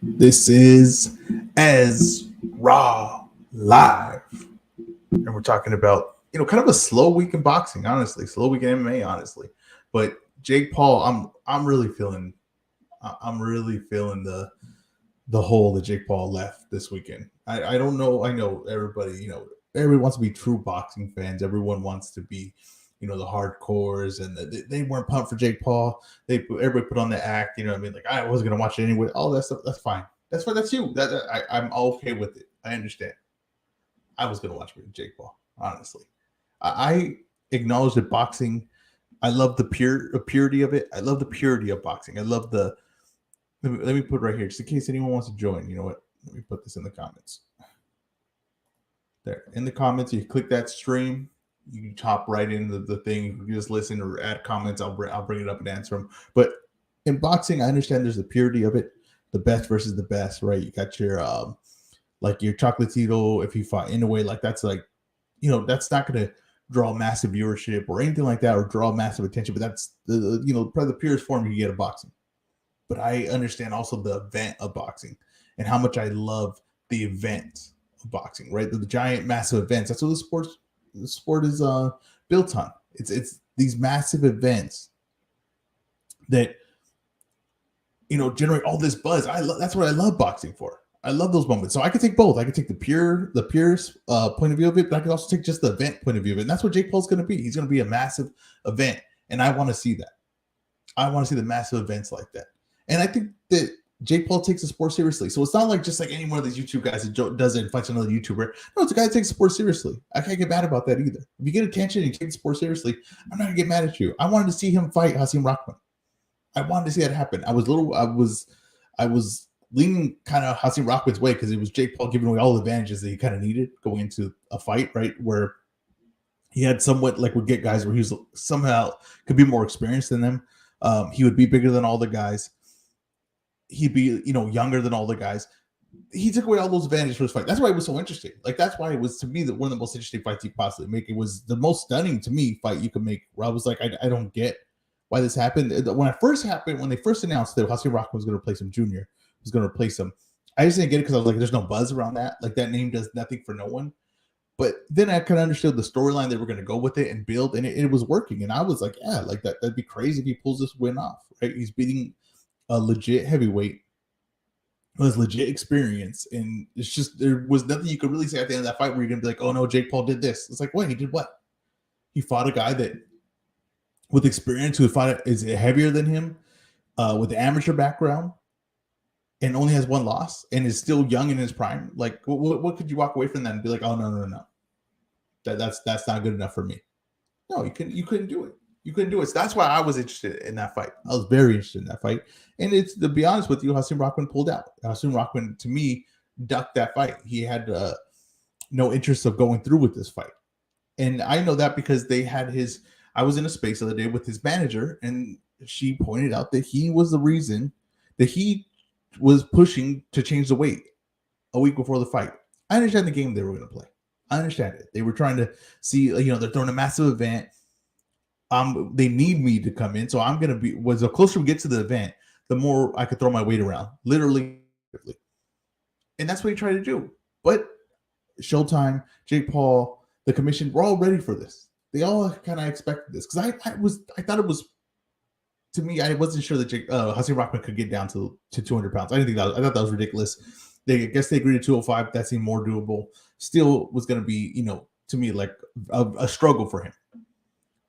This is As Raw Live. And we're talking about, kind of a slow week in boxing, honestly. Slow week in MMA, honestly. But Jake Paul, I'm really feeling the hole that Jake Paul left this weekend. I don't know. I know everybody, everyone wants to be true boxing fans. Everyone wants to be, the hardcores, and they weren't pumped for Jake Paul. Everybody put on the act, what I mean? Like, I wasn't gonna watch it anyway. All that stuff, that's fine. That's fine. That's you. I'm okay with it. I understand. I was gonna watch Jake Paul, honestly. I acknowledge that boxing. I love the purity of it. I love the purity of boxing. I love the. Let me put it right here, just in case anyone wants to join. You know what? Let me put this in the comments. There, in the comments, you click that stream. You hop right into the thing. You can just listen or add comments. I'll bring it up and answer them. But in boxing, I understand there's the purity of it, the best versus the best, right? You got your like your Chocolatito. If you fight in a way like that's like, that's not going to draw massive viewership or anything like that, or draw massive attention. But that's probably the purest form you get of boxing. But I understand also the event of boxing and how much I love the event of boxing, right? The giant, massive events. That's what the sport is built on. It's these massive events that generate all this buzz. That's what I love boxing for. I love those moments. So I could take both. I could take the purest point of view of it, but I could also take just the event point of view of it. And that's what Jake Paul's going to be. He's going to be a massive event, and I want to see that. I want to see the massive events like that. And I think that Jake Paul takes the sport seriously. So it's not like just like any one of these YouTube guys that does it and fights another YouTuber. No, it's a guy that takes the sport seriously. I can't get mad about that either. If you get attention and you take the sport seriously, I'm not gonna get mad at you. I wanted to see him fight Hassan Rahman. I wanted to see that happen. I was leaning kind of Hassan Rahman's way because it was Jake Paul giving away all the advantages that he kind of needed going into a fight, right? Where he had somewhat like would get guys where he was somehow could be more experienced than them. He would be bigger than all the guys. He'd be, younger than all the guys. He took away all those advantages for his fight. That's why it was so interesting. Like, that's why it was, to me, one of the most interesting fights you could possibly make. It was the most stunning, to me, fight you could make, where I was like, I don't get why this happened. When they first announced that Hassan Rahman was going to replace him, Junior was going to replace him, I just didn't get it because I was like, there's no buzz around that. Like, that name does nothing for no one. But then I kind of understood the storyline they were going to go with it and build, and it was working. And I was like, yeah, like that'd be crazy if he pulls this win off, right? He's beating a legit heavyweight with legit experience, and it's just there was nothing you could really say at the end of that fight where you're gonna be like, oh no, Jake Paul did this. It's like, wait, he did what? He fought a guy that with experience who is heavier than him, with the amateur background, and only has one loss and is still young in his prime. Like, what could you walk away from that and be like, oh no, that's not good enough for me? No, you couldn't do it. You couldn't do it. So that's why I was interested in that fight. I was very interested in that fight. And it's, to be honest with you, Hassan Rahman pulled out. Hassan Rahman, to me, ducked that fight. He had no interest of going through with this fight. And I know that because I was in a space the other day with his manager, and she pointed out that he was the reason that he was pushing to change the weight a week before the fight. I understand the game they were going to play. I understand it. They were trying to see, they're throwing a massive event. They need me to come in, so I'm gonna be. The closer we get to the event, the more I could throw my weight around, literally, and that's what he tried to do. But Showtime, Jake Paul, the commission, we're all ready for this. They all kind of expected this because I thought it was. To me, I wasn't sure that Hassan Rahman could get down to 200 pounds. I thought that was ridiculous. I guess they agreed to 205. That seemed more doable. Still was going to be, to me, like a struggle for him.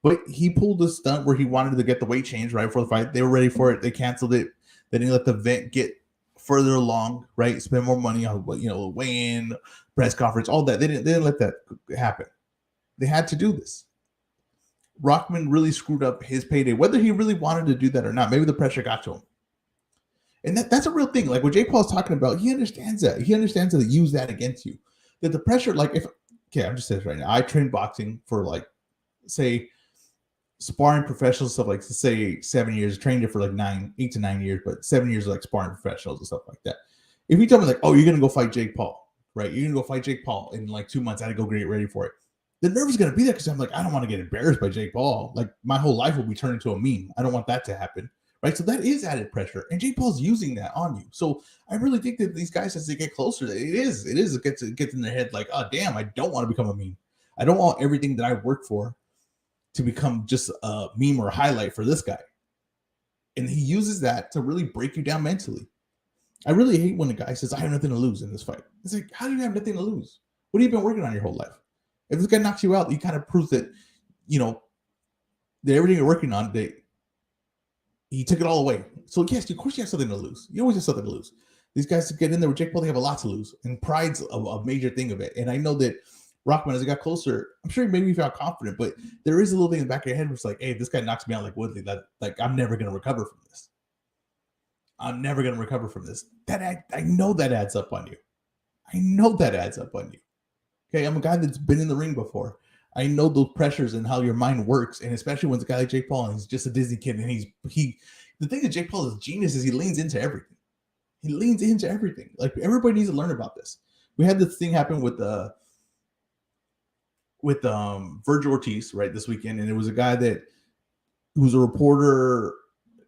But he pulled a stunt where he wanted to get the weight change right before the fight. They were ready for it. They canceled it. They didn't let the event get further along, right? Spend more money on, weigh-in, press conference, all that. They didn't let that happen. They had to do this. Rahman really screwed up his payday, whether he really wanted to do that or not. Maybe the pressure got to him. And that's a real thing. Like what Jake Paul's talking about, he understands that. He understands that they use that against you. That the pressure, I'm just saying this right now. I trained boxing for say, sparring professionals, stuff like, say 7 years, trained it for 8 to 9 years, but 7 years of sparring professionals and stuff like that. If you tell me oh, you're gonna go fight Jake Paul, right? You're gonna go fight Jake Paul in 2 months. I had to go get ready for it. The nerve is gonna be there because I'm I don't want to get embarrassed by Jake Paul. My whole life will be turned into a meme. I don't want that to happen, right? So that is added pressure, and Jake Paul's using that on you. So I really think that these guys, as they get closer, it gets in their head like, oh damn, I don't want to become a meme. I don't want everything that I work for to become just a meme or a highlight for this guy. And he uses that to really break you down mentally. I really hate when a guy says, I have nothing to lose in this fight. It's like, how do you have nothing to lose? What have you been working on your whole life? If this guy knocks you out, he kind of proves that, that everything you're working on, he took it all away. So yes, of course you have something to lose. You always have something to lose. These guys get in there with Jake Paul, they have a lot to lose. And pride's a major thing of it. And I know that Rahman, as he got closer, I'm sure he made me feel confident, but there is a little thing in the back of your head where it's like, hey, if this guy knocks me out like Woodley, I'm never going to recover from this. I'm never going to recover from this. I know that adds up on you. Okay, I'm a guy that's been in the ring before. I know those pressures and how your mind works, and especially when it's a guy like Jake Paul and he's just a Disney kid, and the thing that Jake Paul is genius is he leans into everything. Like everybody needs to learn about this. We had this thing happen with Virgil Ortiz, right, this weekend, and it was a guy who's a reporter,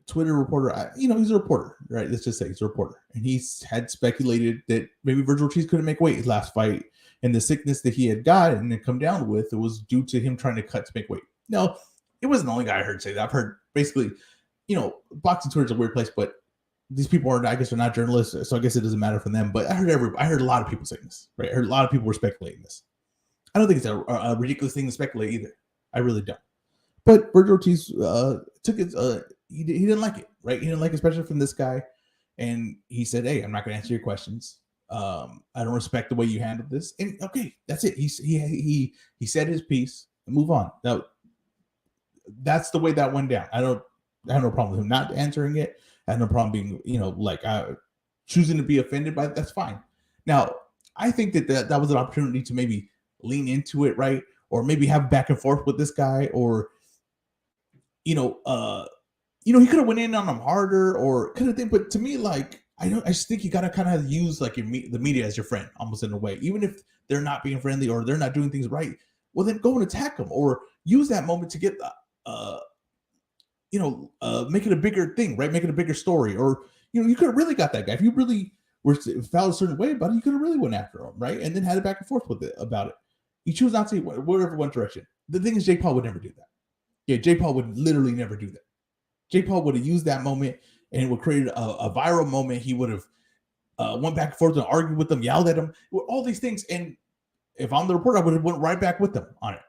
Twitter reporter. He's a reporter, right? Let's just say he's a reporter, and he had speculated that maybe Virgil Ortiz couldn't make weight his last fight, and the sickness that he had gotten and come down with, it was due to him trying to cut to make weight. No, it wasn't the only guy I heard say that. I've heard basically, boxing Twitter is a weird place, but these people are not journalists, so I guess it doesn't matter for them. But I heard a lot of people saying this, right? I heard a lot of people were speculating this. I don't think it's a ridiculous thing to speculate either. I really don't. But Virgil Ortiz took it. He didn't like it, right? He didn't like it, especially from this guy. And he said, hey, I'm not going to answer your questions. I don't respect the way you handled this. And okay, that's it. He said his piece and move on. Now, that's the way that went down. I have no problem with him not answering it. I have no problem being, choosing to be offended by it. That's fine. Now, I think that was an opportunity to maybe lean into it, right? Or maybe have back and forth with this guy, or he could have went in on him harder, or could have thing. But to me, I just think you gotta kind of use the media as your friend, almost in a way, even if they're not being friendly or they're not doing things right. Well, then go and attack them, or use that moment to get make it a bigger thing, right? Make it a bigger story, or you could have really got that guy if you really felt a certain way about it. You could have really went after him, right? And then had it back and forth with it about it. You choose not to whatever one direction. The thing is, Jake Paul would never do that. Yeah, Jake Paul would literally never do that. Jake Paul would have used that moment and it would create a viral moment. He would have went back and forth and argued with them, yelled at them, all these things. And if I'm the reporter, I would have went right back with them on it.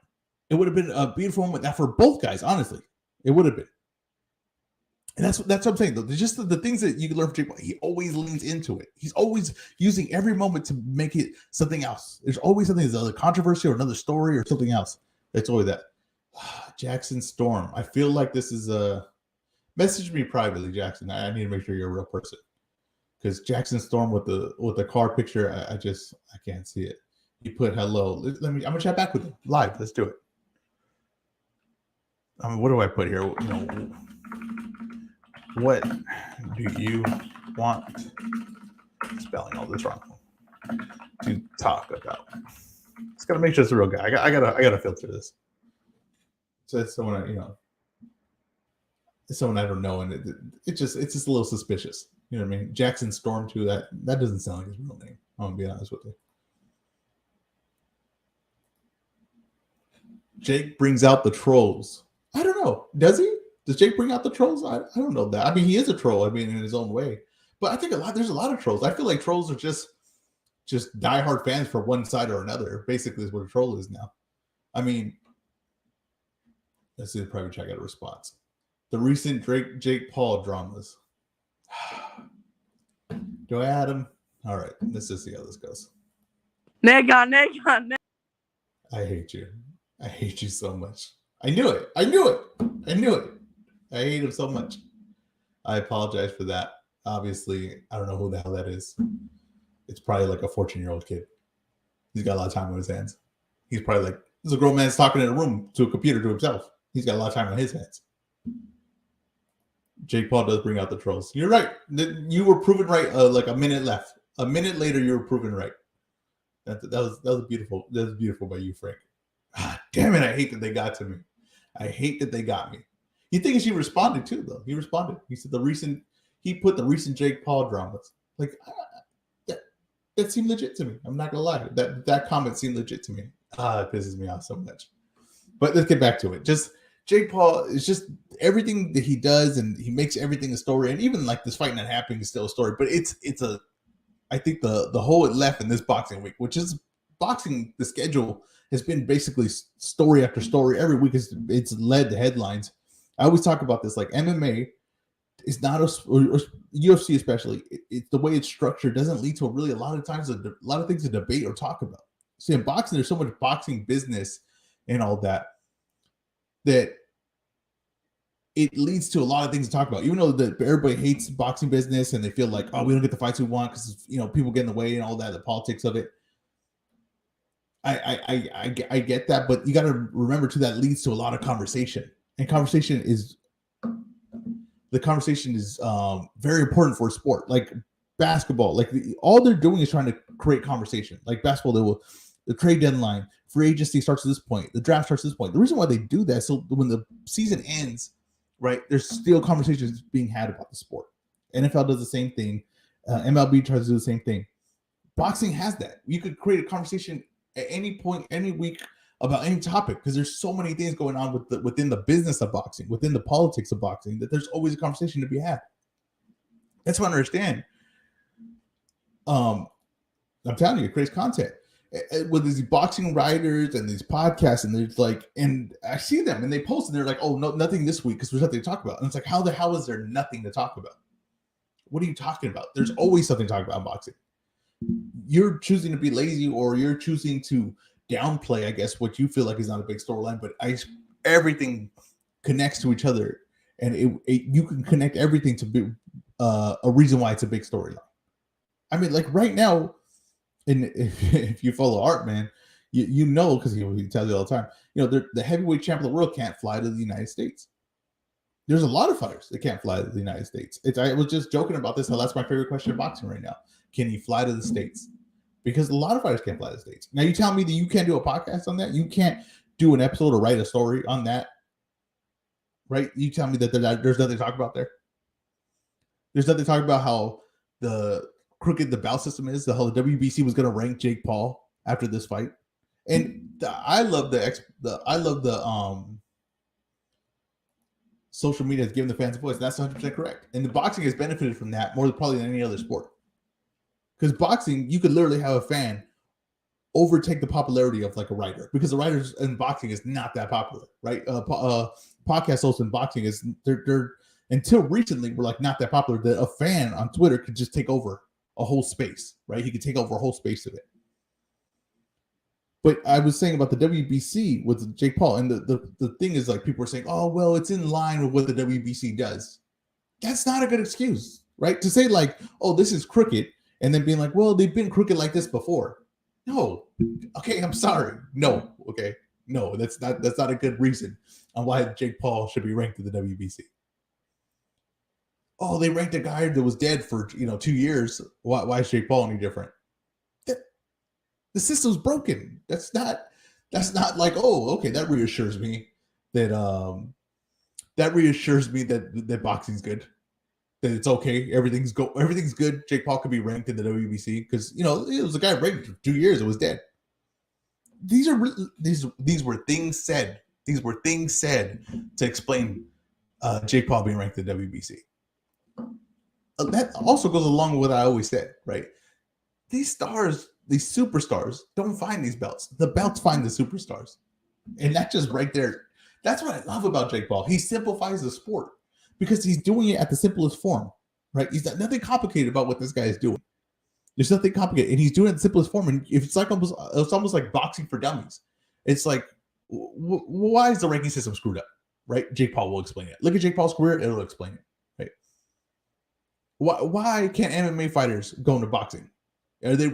It would have been a beautiful moment that for both guys, honestly. It would have been. And that's what I'm saying, though. Just the things that you can learn from Jake Paul, he always leans into it. He's always using every moment to make it something else. There's always something, there's a controversy or another story or something else. It's always that. Jackson Storm. I feel like this is a message me privately, Jackson. I need to make sure you're a real person. Because Jackson Storm with the car picture, I can't see it. He put hello. I'm gonna chat back with him live. Let's do it. What do I put here? What do you want? Spelling all this wrong. To talk about. Just gotta make sure it's a real guy. I gotta filter this. So it's someone it's someone I don't know, and it's just a little suspicious. You know what I mean? Jackson Storm too. That doesn't sound like his real name. I'm gonna be honest with you. Jake brings out the trolls. I don't know. Does he? Does Jake bring out the trolls? I don't know that. I mean, he is a troll. I mean, in his own way. But I think there's a lot of trolls. I feel like trolls are just diehard fans for one side or another. Basically, is what a troll is now. I mean, let's see the private chat got a response. The recent Jake Paul dramas. Do I add him? All right, let's just see how this goes. Neg. I hate you. I hate you so much. I knew it. I hate him so much. I apologize for that. Obviously, I don't know who the hell that is. It's probably like a 14-year-old kid. He's got a lot of time on his hands. He's probably like, this is a grown man talking in a room to a computer to himself. He's got a lot of time on his hands. Jake Paul does bring out the trolls. You're right. You were proven right. Like a minute left. A minute later, you were proven right. That was beautiful. That was beautiful by you, Frank. Ah, damn it! I hate that they got to me. I hate that they got me. You think she responded too, though? He responded. He said he put the recent Jake Paul dramas. Like that seemed legit to me. I'm not gonna lie. That comment seemed legit to me. It pisses me off so much. But let's get back to it. Just Jake Paul is just everything that he does, and he makes everything a story. And even like this fight not happening is still a story. But I think the hole it left in this boxing week, which is boxing, the schedule has been basically story after story. Every week it's led to headlines. I always talk about this, like MMA is not or UFC especially. It's the way it's structured doesn't lead to a lot of times a lot of things to debate or talk about. See, in boxing, there's so much boxing business and all that it leads to a lot of things to talk about. Even though everybody hates boxing business and they feel like, oh, we don't get the fights we want because people get in the way and all that, the politics of it. I get that, but you got to remember too that leads to a lot of conversation, and conversation is very important for a sport like basketball. Like all they're doing is trying to create conversation. Like basketball, the trade deadline, free agency starts at this point, the draft starts at this point. The reason why they do that is so when the season ends, right, there's still conversations being had about the sport. NFL does the same thing. MLB tries to do the same thing. Boxing has that. You could create a conversation at any point, any week about any topic because there's so many things going on within the business of boxing, within the politics of boxing, that there's always a conversation to be had. That's what I understand. I'm telling you, it creates content with these boxing writers and these podcasts, and there's like, and I see them and they post and they're like, oh, no, nothing this week because there's nothing to talk about. And it's like, how the hell is there nothing to talk about? What are you talking about? There's always something to talk about in boxing. You're choosing to be lazy, or you're choosing to downplay, I guess, what you feel like is not a big storyline, but everything connects to each other, and you can connect everything to be a reason why it's a big storyline. I mean, like right now, and if you follow Art, man, you know, because he tells you all the time, the heavyweight champ of the world can't fly to the United States. There's a lot of fighters that can't fly to the United States. I was just joking about this. How that's my favorite question in boxing right now. Can he fly to the States? Because a lot of fighters can't fly to the States. Now, you tell me that you can't do a podcast on that? You can't do an episode or write a story on that, right? You tell me that there's nothing to talk about there? There's nothing to talk about how crooked the belt system is, how the WBC was going to rank Jake Paul after this fight. And I love the social media has given the fans a voice. That's 100% correct. And the boxing has benefited from that more probably than any other sport. Because boxing, you could literally have a fan overtake the popularity of like a writer, because the writers in boxing is not that popular, right? Podcast hosts in boxing they're until recently were like not that popular that a fan on Twitter could just take over a whole space, right? He could take over a whole space of it. But I was saying about the WBC with Jake Paul, and the thing is, like, people are saying, oh, well, it's in line with what the WBC does. That's not a good excuse, right? To say like, oh, this is crooked, and then being like, well, they've been crooked like this before. No. Okay, I'm sorry. No. Okay. No, that's not a good reason on why Jake Paul should be ranked in the WBC. Oh, they ranked a guy that was dead for 2 years. Why is Jake Paul any different? The system's broken. That's not like, oh, okay, that reassures me that boxing's good. That it's okay, everything's good. Jake Paul could be ranked in the WBC because it was a guy ranked for 2 years. It was dead. These were things said. These were things said to explain Jake Paul being ranked in the WBC. That also goes along with what I always said, right? These stars, these superstars, don't find these belts. The belts find the superstars, and that just right there. That's what I love about Jake Paul. He simplifies the sport, because he's doing it at the simplest form, right? He's got nothing complicated about what this guy is doing. There's nothing complicated, and he's doing it in the simplest form. And it's almost like boxing for dummies. It's like, why is the ranking system screwed up, right? Jake Paul will explain it. Look at Jake Paul's career; it'll explain it, right? Why can't MMA fighters go into boxing?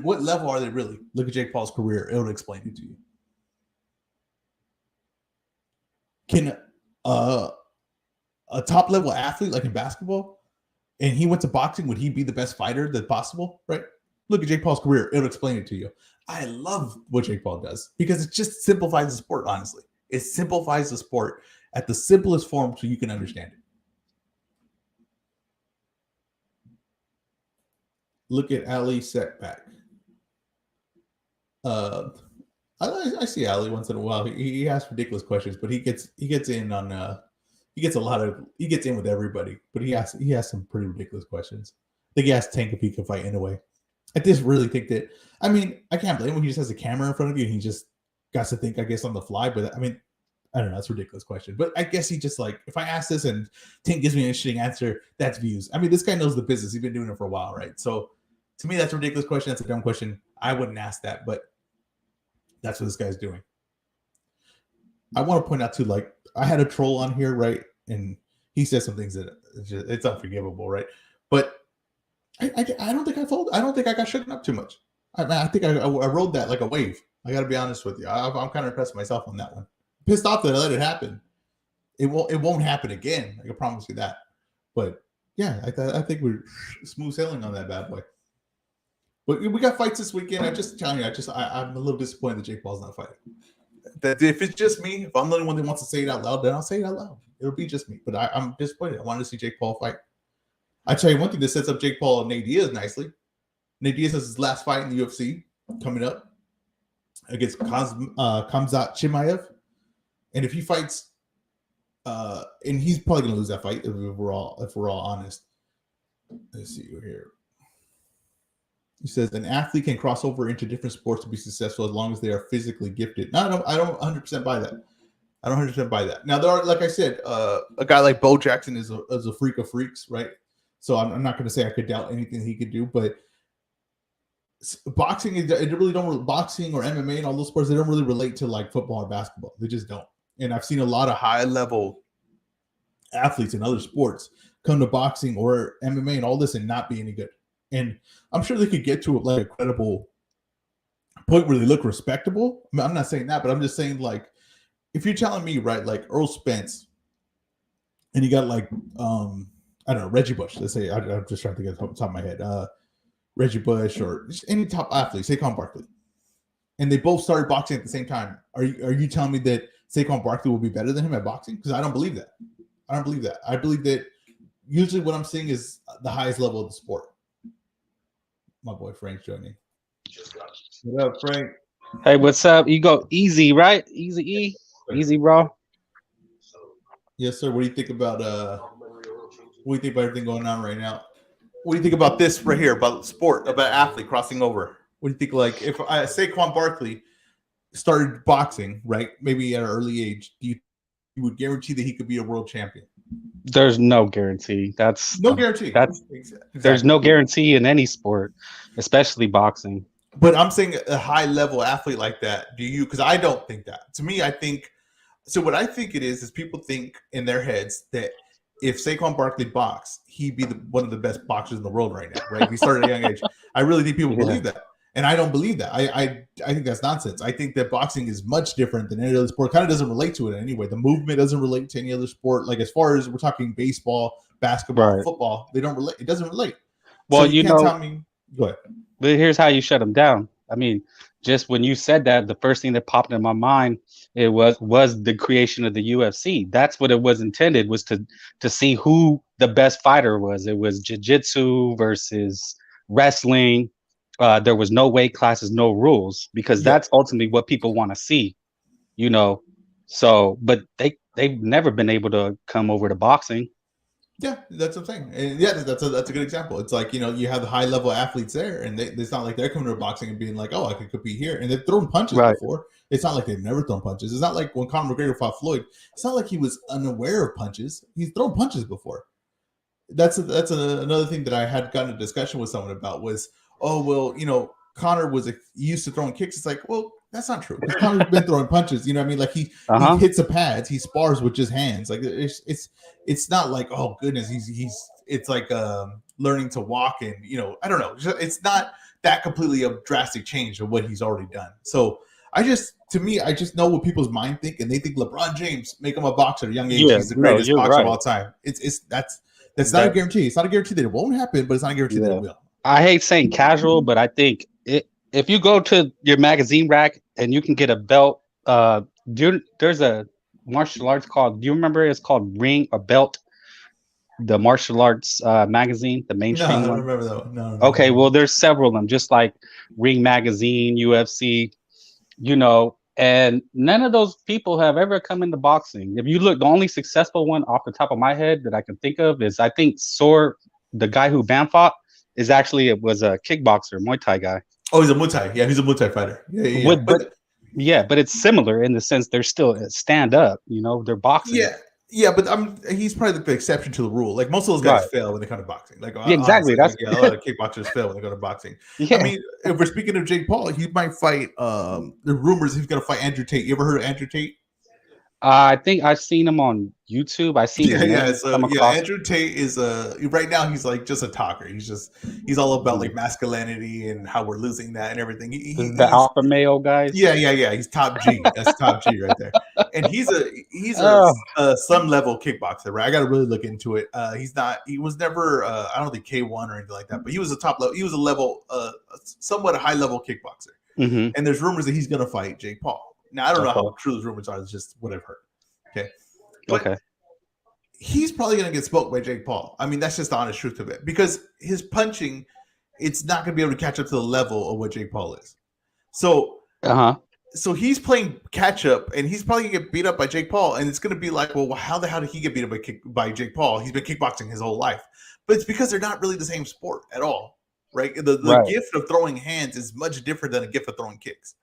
What level are they really? Look at Jake Paul's career; it'll explain it to you. Can a top level athlete like in basketball, and he went to boxing, would he be the best fighter that's possible, right? Look at Jake Paul's career. It'll explain it to you. I love what Jake Paul does because it just simplifies the sport, honestly. It simplifies the sport. at the simplest form so you can understand it. Look at Ali's setback. I see Ali once in a while. He asks ridiculous questions, but he gets in on he gets in with everybody. But he has some pretty ridiculous questions. I think he asked Tank if he could fight anyway. I just really think that. I mean, I can't blame him. He just has a camera in front of you, and he just got to think, I guess, on the fly. But I mean, I don't know. That's a ridiculous question. But I guess he just like, if I ask this and Tank gives me an interesting answer, that's views. I mean, this guy knows the business. He's been doing it for a while, right? So to me, that's a ridiculous question. That's a dumb question. I wouldn't ask that, but that's what this guy's doing. I want to point out too, like, I had a troll on here, right? And he said some things that it's unforgivable, right? But I don't think I folded. I don't think I got shaken up too much. I think I rode that like a wave. I got to be honest with you. I'm kind of impressed with myself on that one. Pissed off that I let it happen. It won't happen again. I can promise you that. But yeah, I think we're smooth sailing on that bad boy. But we got fights this weekend. I'm just telling you, I'm a little disappointed that Jake Paul's not fighting. That if it's just me, if I'm the only one that wants to say it out loud, then I'll say it out loud. It'll be just me. But I'm disappointed. I wanted to see Jake Paul fight. I tell you one thing that sets up Jake Paul and Nate Diaz nicely. Nate Diaz has his last fight in the UFC coming up against Khamzat Chimaev. And if he fights, and he's probably going to lose that fight if we're all honest. Let's see here. He says an athlete can cross over into different sports to be successful as long as they are physically gifted. No, I don't 100% buy that. I don't 100% buy that. Now, there are, like I said, a guy like Bo Jackson is a freak of freaks, right? So I'm not going to say I could doubt anything he could do, but boxing, boxing or MMA and all those sports, they don't really relate to like football or basketball. They just don't. And I've seen a lot of high level athletes in other sports come to boxing or MMA and all this and not be any good. And I'm sure they could get to like a credible point where they look respectable. I mean, I'm not saying that, but I'm just saying, like, if you're telling me, right, like Earl Spence, and you got like I don't know, Reggie Bush. Let's say I'm just trying to get off the top of my head. Reggie Bush or just any top athlete, Saquon Barkley, and they both started boxing at the same time. Are you telling me that Saquon Barkley will be better than him at boxing? Because I don't believe that. I believe that usually what I'm seeing is the highest level of the sport. My boy Frank's joining. What up, Frank? Hey, what's up? You go easy, right? Easy, bro. Yes, sir. What do you think about everything going on right now? What do you think about this right here, about sport, about athlete crossing over? What do you think? Like, if Saquon Barkley started boxing, right, maybe at an early age, you would guarantee that he could be a world champion? There's no guarantee. Guarantee. Exactly. There's no guarantee in any sport, especially boxing. But I'm saying a high level athlete like that. Do you? Because I don't think that. To me, I think so. What I think it is people think in their heads that if Saquon Barkley boxed, he'd be one of the best boxers in the world right now. Right? If he started at a young age, I really think people believe that. And I don't believe that. I think that's nonsense. I think that boxing is much different than any other sport. Kind of doesn't relate to it anyway. The movement doesn't relate to any other sport. Like, as far as we're talking baseball, basketball, right, football, they don't relate. It doesn't relate. Well, so you can't tell me. Go ahead. But here's how you shut them down. I mean, just when you said that, the first thing that popped in my mind was the creation of the UFC. That's what it was intended, was to see who the best fighter was. It was jiu-jitsu versus wrestling. There was no weight classes, no rules, because that's ultimately what people want to see, you know. So, but they've never been able to come over to boxing. Yeah, that's the thing. And yeah, that's a good example. It's like, you know, you have the high level athletes there, and it's not like they're coming to boxing and being like, oh, I could compete here. And they've thrown punches before. It's not like they've never thrown punches. It's not like when Conor McGregor fought Floyd. It's not like he was unaware of punches. He's thrown punches before. That's another thing that I had gotten a discussion with someone about was, oh, well, you know, Conor was used to throwing kicks. It's like, well, that's not true. Conor's been throwing punches. You know what I mean? Like he hits the pads. He spars with just hands. Like it's not like, oh goodness, it's like learning to walk, and, you know, I don't know. It's not that completely a drastic change of what he's already done. So I just know what people's mind think, and they think LeBron James, make him a boxer at a young age. He's the greatest boxer of all time. That's not a guarantee. It's not a guarantee that it won't happen, but it's not a guarantee that it will. I hate saying casual, but I think if you go to your magazine rack and you can get a belt, there's martial arts called. Do you remember? It's called Ring or Belt, the martial arts magazine, the No, mainstream I don't one. remember that one. No, no, Okay, no. well, there's several of them, just like Ring Magazine, UFC, and none of those people have ever come into boxing. If you look, the only successful one off the top of my head that I can think of is, I think, the guy who Bam fought, was a kickboxer, Muay Thai guy. Oh, he's a Muay Thai. Yeah, he's a Muay Thai fighter. Yeah. But it's similar in the sense they're still stand up. They're boxing. But he's probably the exception to the rule. Like most of those guys fail when they come to boxing. Like Yeah, exactly. honestly, a lot of kickboxers fail when they go to boxing. Yeah. I mean, if we're speaking of Jake Paul, he might fight. The rumors he's going to fight Andrew Tate. You ever heard of Andrew Tate? I think I've seen him on YouTube. I've seen his name come across. Andrew Tate is right now he's like just a talker. He's all about like masculinity and how we're losing that and everything. He's the alpha male guys. Yeah. He's top G. That's top G right there. And he's some level kickboxer, right? I got to really look into it. He was never I don't think K1 or anything like that, but he was a top level. He was a level somewhat a high level kickboxer. Mm-hmm. And there's rumors that he's going to fight Jake Paul. Now, I don't know how true those rumors are. It's just what I've heard. Okay. But he's probably going to get smoked by Jake Paul. I mean, that's just the honest truth of it. Because his punching, it's not going to be able to catch up to the level of what Jake Paul is. So he's playing catch up, and he's probably going to get beat up by Jake Paul. And it's going to be like, well, how the hell did he get beat up by Jake Paul? He's been kickboxing his whole life. But it's because they're not really the same sport at all. Right? The gift of throwing hands is much different than a gift of throwing kicks.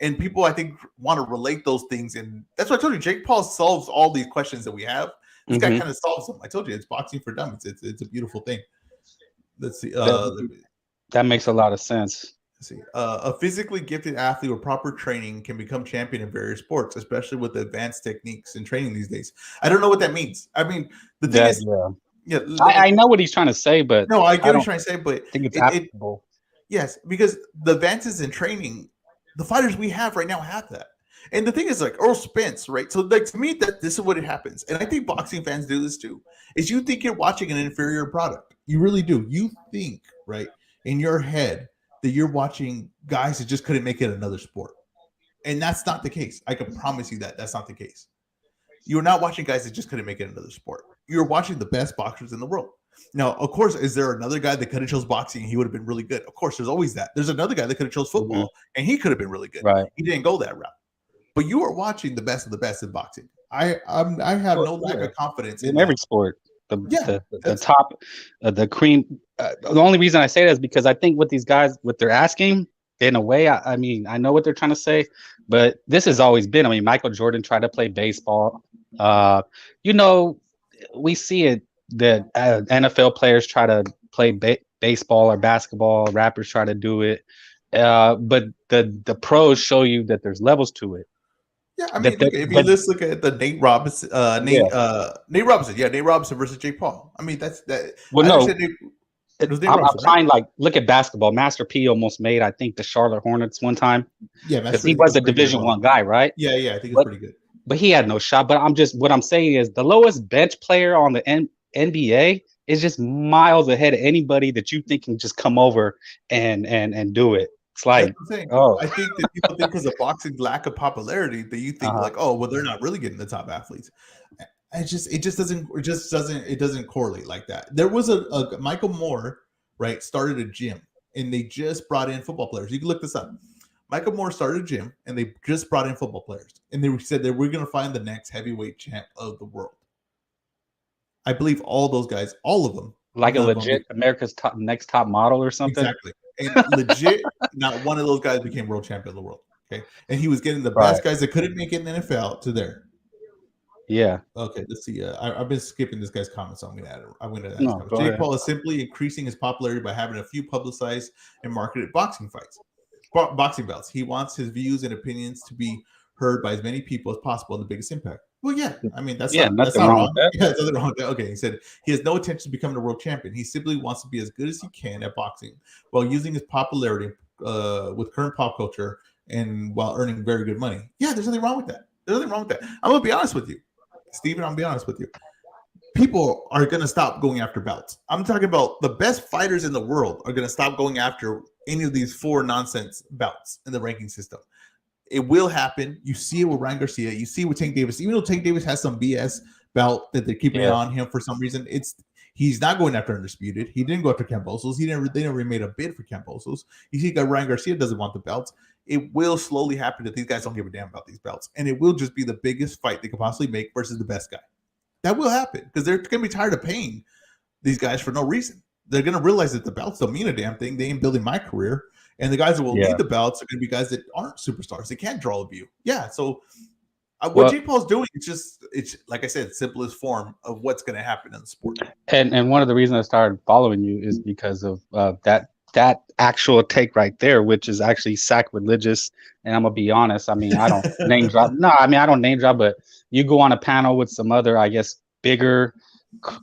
And people, I think, want to relate those things. And that's what I told you. Jake Paul solves all these questions that we have. This guy kind of solves them. I told you, it's boxing for dumb. It's a beautiful thing. Let's see. That makes a lot of sense. Let's see. A physically gifted athlete with proper training can become champion in various sports, especially with the advanced techniques and training these days. I don't know what that means. I mean, the thing is, I know what he's trying to say, but no, I get what he's trying to say, but I think it's applicable. Yes, because the advances in training, the fighters we have right now have that. And the thing is, like Earl Spence, right? So, like, to me, that this is what it happens. And I think boxing fans do this too, is you think you're watching an inferior product. You really do. You think, right, in your head that you're watching guys that just couldn't make it another sport. And that's not the case. I can promise you that that's not the case. You're not watching guys that just couldn't make it another sport. You're watching the best boxers in the world. Now, of course, is there another guy that could have chose boxing and he would have been really good? Of course, there's always that. There's another guy that could have chose football and he could have been really good. Right. He didn't go that route. But you are watching the best of the best in boxing. I have no lack of confidence in every sport. The top, the cream. The only reason I say that is because I think what these guys, what they're asking, in a way, I mean, I know what they're trying to say, but this has always been. I mean, Michael Jordan tried to play baseball. We see it that NFL players try to play baseball or basketball. Rappers try to do it, but the pros show you that there's levels to it. Yeah, I mean, if you just look at the Nate Robinson, Nate Robinson versus Jake Paul. I mean, that's that. Well, I'm trying like look at basketball. Master P almost made, I think, the Charlotte Hornets one time. Yeah, because he was a Division I guy, right? Yeah, I think it's pretty good. But he had no shot. But what I'm saying is the lowest bench player on the NBA is just miles ahead of anybody that you think can just come over and do it. It's like, I think that people think because of boxing's lack of popularity that you think like, oh, well, they're not really getting the top athletes. It doesn't correlate like that. There was a Michael Moore, right, started a gym and they just brought in football players. You can look this up. Michael Moore started a gym and they just brought in football players and they said that we're going to find the next heavyweight champ of the world. I believe all those guys, all of them, like a legit America's next top model or something. Exactly. And legit, not one of those guys became world champion of the world. Okay. And he was getting the best guys that couldn't make it in the NFL to there. Yeah. Okay. Let's see. I've been skipping this guy's comments, so I'm going to add him. Jake Paul is simply increasing his popularity by having a few publicized and marketed boxing bouts. He wants his views and opinions to be heard by as many people as possible in the biggest impact. Well, yeah. I mean, that's not wrong. Yeah, nothing wrong with that. Okay. He said he has no intention of becoming a world champion. He simply wants to be as good as he can at boxing while using his popularity with current pop culture and while earning very good money. Yeah, there's nothing wrong with that. I'm going to be honest with you, Steven. I'm going to be honest with you. People are going to stop going after belts. I'm talking about the best fighters in the world are going to stop going after any of these 4 nonsense belts in the ranking system. It will happen. You see it with Ryan Garcia. You see it with Tank Davis. Even though Tank Davis has some BS belt that they're keeping it on him for some reason, he's not going after Undisputed. He didn't go after Kambosos. They never made a bid for Kambosos. You see, Ryan Garcia doesn't want the belts. It will slowly happen that these guys don't give a damn about these belts, and it will just be the biggest fight they could possibly make versus the best guy. That will happen because they're going to be tired of paying these guys for no reason. They're going to realize that the belts don't mean a damn thing. They ain't building my career. And the guys that will lead the belts are going to be guys that aren't superstars. They can't draw a view. Yeah. So what Jake Paul's doing, it's like I said, simplest form of what's going to happen in the sport. And one of the reasons I started following you is because of that actual take right there, which is actually sacrilegious. And I'm gonna be honest. I mean, I don't name drop. No, I mean I don't name drop. But you go on a panel with some other, I guess, bigger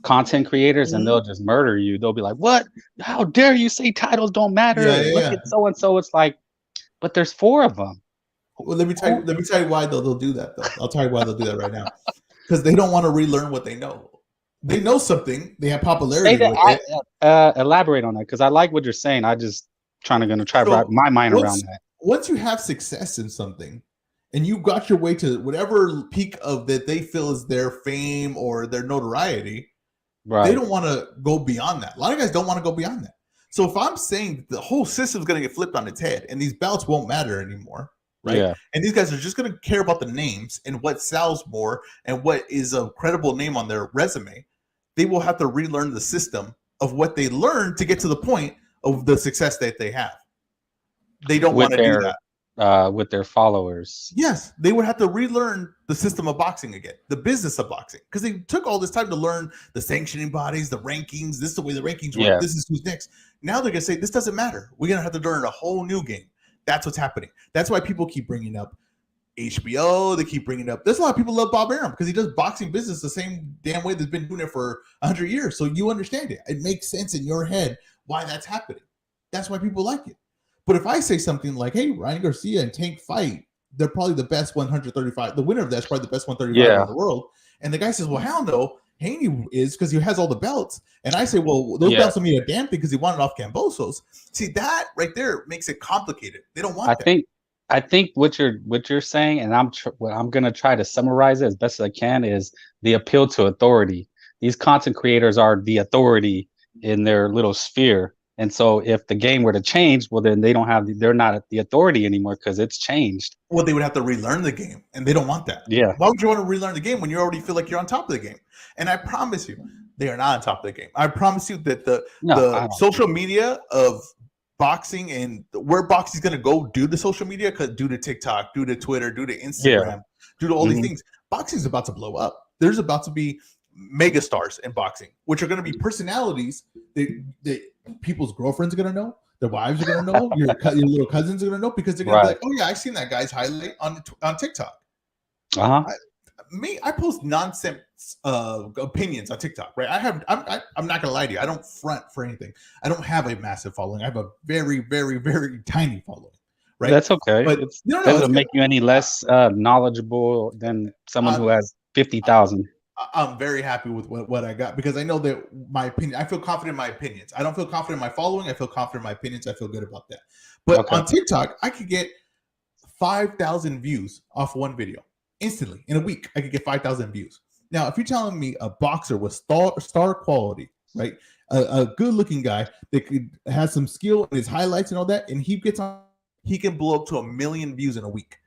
content creators, and they'll just murder you. They'll be like, "What? How dare you say titles don't matter? Look at so and so." It's like, but there's 4 of them. Well, let me tell you why they'll do that. Though I'll tell you why they'll do that right now, because they don't want to relearn what they know. They know something. They have popularity with it. Elaborate on that, because I like what you're saying. I just gonna try to wrap my mind around that. Once you have success in something, and you got your way to whatever peak of that they feel is their fame or their notoriety, they don't want to go beyond that. A lot of guys don't want to go beyond that. So if I'm saying the whole system is going to get flipped on its head and these belts won't matter anymore, right? Yeah. And these guys are just going to care about the names and what sells more and what is a credible name on their resume, they will have to relearn the system of what they learned to get to the point of the success that they have. They don't want to do that. With their followers. Yes, they would have to relearn the system of boxing again, the business of boxing, because they took all this time to learn the sanctioning bodies, the rankings. This is the way the rankings work. This is who's next. Now they're going to say, this doesn't matter. We're going to have to learn a whole new game. That's what's happening. That's why people keep bringing up HBO. They keep bringing up. There's a lot of people love Bob Arum because he does boxing business the same damn way that's been doing it for 100 years. So you understand it. It makes sense in your head why that's happening. That's why people like it. But if I say something like, hey, Ryan Garcia and Tank fight, they're probably the best 135. The winner of that's probably the best 135 in the world. And the guy says, well, hell no. Haney is because he has all the belts. And I say, well, those belts don't mean a damn thing because he won it off Kambosos. See, that right there makes it complicated. They don't want that. I think what you're saying, and what I'm going to try to summarize it as best as I can, is the appeal to authority. These content creators are the authority in their little sphere. And so if the game were to change, well, then they're not the authority anymore because it's changed. Well, they would have to relearn the game, and they don't want that. Yeah. Why would you want to relearn the game when you already feel like you're on top of the game? And I promise you, they are not on top of the game. I promise you that the social media of boxing and where boxing is going to go due to social media, due to TikTok, due to Twitter, due to Instagram, due to all these things, boxing is about to blow up. There's about to be mega stars in boxing, which are going to be personalities that people's girlfriends are going to know, their wives are going to know, your little cousins are going to know, because they're going to be like, oh yeah, I've seen that guy's highlight on TikTok. I post nonsense opinions on TikTok, right? I'm not going to lie to you. I don't front for anything. I don't have a massive following. I have a very, very, very tiny following. Right? That's okay. But it doesn't make you any less knowledgeable than someone who has 50,000. I'm very happy with what I got because I know that my opinion, I feel confident in my opinions. I don't feel confident in my following. I feel confident in my opinions. I feel good about that. But on TikTok, I could get 5,000 views off one video instantly. In a week, I could get 5,000 views. Now, if you're telling me a boxer with star quality, right, a good looking guy that has some skill in his highlights and all that, and he can blow up to 1 million views in a week.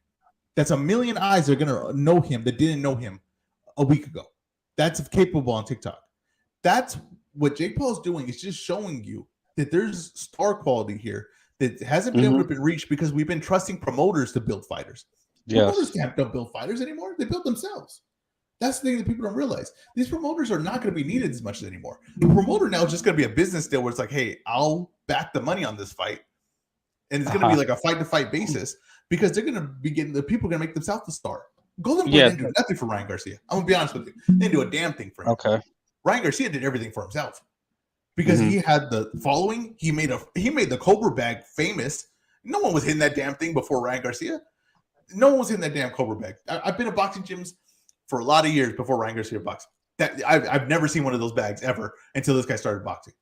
That's 1 million eyes that are going to know him that didn't know him a week ago. That's capable on TikTok. That's what Jake Paul's doing. Is just showing you that there's star quality here that hasn't been able to be reached because we've been trusting promoters to build fighters. Promoters can't build fighters anymore. They build themselves. That's the thing that people don't realize. These promoters are not going to be needed as much anymore. The promoter now is just going to be a business deal where it's like, hey, I'll back the money on this fight. And it's going to be like a fight-to-fight basis because they're going to be getting the people are going to make themselves the star. Golden Boy didn't do nothing for Ryan Garcia. I'm gonna be honest with you. They didn't do a damn thing for him. Okay. Ryan Garcia did everything for himself because he had the following. He made the Cobra bag famous. No one was hitting that damn thing before Ryan Garcia. No one was hitting that damn Cobra bag. I've been in boxing gyms for a lot of years before Ryan Garcia boxed. I've never seen one of those bags ever until this guy started boxing.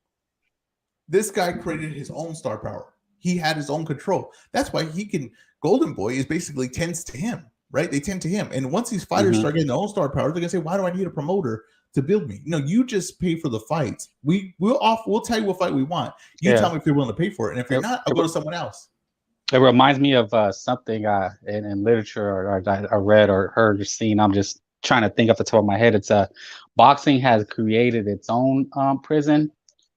This guy created his own star power. He had his own control. That's why he can. Golden Boy is basically tends to him, right? They tend to him. And once these fighters start getting their own star power, they're gonna say, "Why do I need a promoter to build me?" No, you just pay for the fights. We'll tell you what fight we want. You tell me if you're willing to pay for it, and if you're not, I'll go to someone else. It reminds me of something in literature or I read or heard or seen. I'm just trying to think off the top of my head. It's boxing has created its own prison.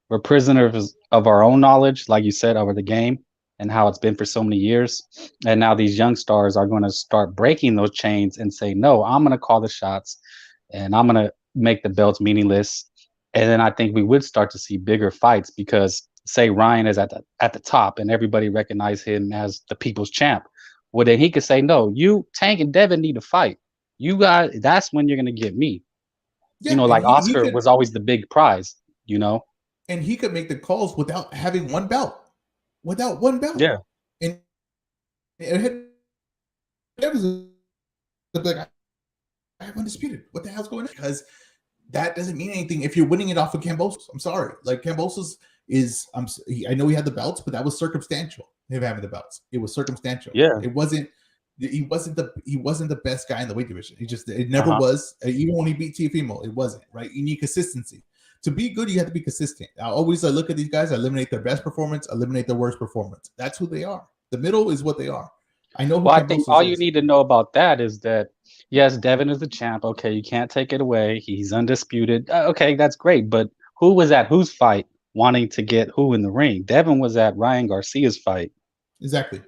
We're prisoners of our own knowledge, like you said, over the game and how it's been for so many years. And now these young stars are going to start breaking those chains and say, no, I'm going to call the shots and I'm going to make the belts meaningless. And then I think we would start to see bigger fights because say Ryan is at the top and everybody recognize him as the people's champ. Well, then he could say, no, you, Tank and Devin need to fight. You guys, that's when you're going to get me. Yeah, like Oscar was always the big prize, And he could make the calls without having one belt. Yeah. And it was like, I'm undisputed. What the hell's going on? Because that doesn't mean anything if you're winning it off of Kambosos. I'm sorry. Like Kambosos I know he had the belts, but that was circumstantial. Him having the belts. It was circumstantial. Yeah. He wasn't the best guy in the weight division. It never was. Even when he beat Teofimo, it wasn't, right? You need consistency. To be good, you have to be consistent. I look at these guys, I eliminate their best performance, eliminate their worst performance. That's who they are. The middle is what they are. I know. Well, I think all you need to know about that is that, yes, Devin is the champ. Okay, you can't take it away. He's undisputed. Okay, that's great. But who was at whose fight wanting to get who in the ring? Devin was at Ryan Garcia's fight. Exactly.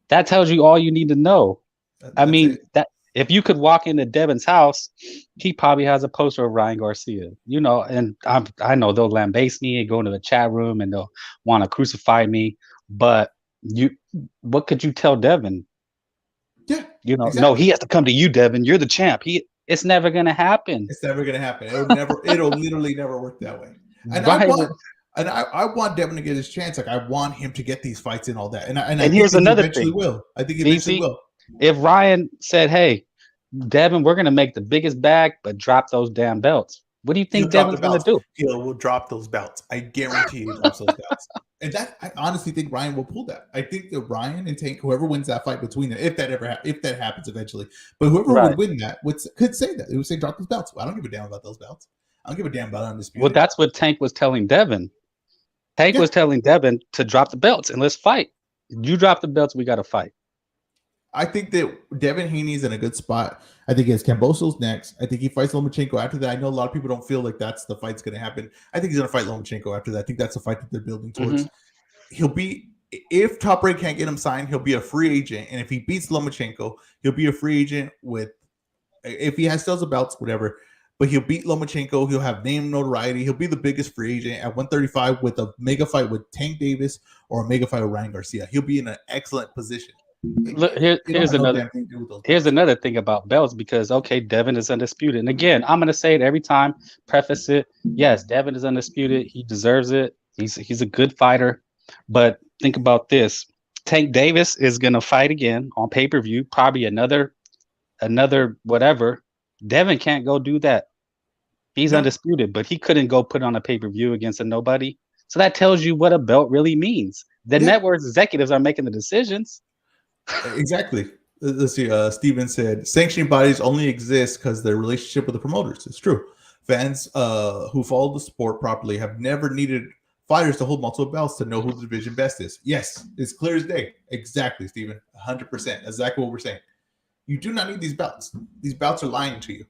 That tells you all you need to know. That if you could walk into Devin's house, he probably has a poster of Ryan Garcia, and I know they'll lambaste me and go into the chat room and they'll want to crucify me. But what could you tell Devin? Yeah. Exactly. No, he has to come to you, Devin. You're the champ. It's never going to happen. It's never going to happen. It'll literally never work that way. And I want Devin to get his chance. Like I want him to get these fights and all that. And here's another thing. I think he eventually will. If Ryan said, "Hey, Devin, we're gonna make the biggest bag, but drop those damn belts," what do you think Devin's gonna do? He'll drop those belts. I guarantee he drops those belts. And I honestly think Ryan will pull that. I think that Ryan and Tank, whoever wins that fight between them, if that happens eventually, but whoever would win that could say that. They would say, "Drop those belts." Well, I don't give a damn about those belts. I don't give a damn about undisputed. Well, that's what Tank was telling Devin. Tank was telling Devin to drop the belts and let's fight. You drop the belts, we got to fight. I think that Devin Haney's in a good spot. I think he has Kambosos next. I think he fights Lomachenko after that. I know a lot of people don't feel like that's the fight's going to happen. I think he's going to fight Lomachenko after that. I think that's the fight that they're building towards. He'll be, if Top Rank can't get him signed, he'll be a free agent. And if he beats Lomachenko, he'll be a free agent if he still has the belts, whatever. But he'll beat Lomachenko. He'll have name notoriety. He'll be the biggest free agent at 135 with a mega fight with Tank Davis or a mega fight with Ryan Garcia. He'll be in an excellent position. Look, here's another thing about belts because Devin is undisputed, and again, I'm gonna say it every time. Preface it. Yes, Devin is undisputed. He deserves it. He's a good fighter, but think about this: Tank Davis is gonna fight again on pay-per-view, probably another whatever. Devin can't go do that. He's undisputed, but he couldn't go put on a pay-per-view against a nobody. So that tells you what a belt really means. The network executives are making the decisions. Exactly. Let's see. Steven said sanctioning bodies only exist because their relationship with the promoters. It's true. Fans who follow the sport properly have never needed fighters to hold multiple belts to know who the division best is. Yes, it's clear as day. Exactly, Steven. 100%. Exactly what we're saying. You do not need these belts. These belts are lying to you.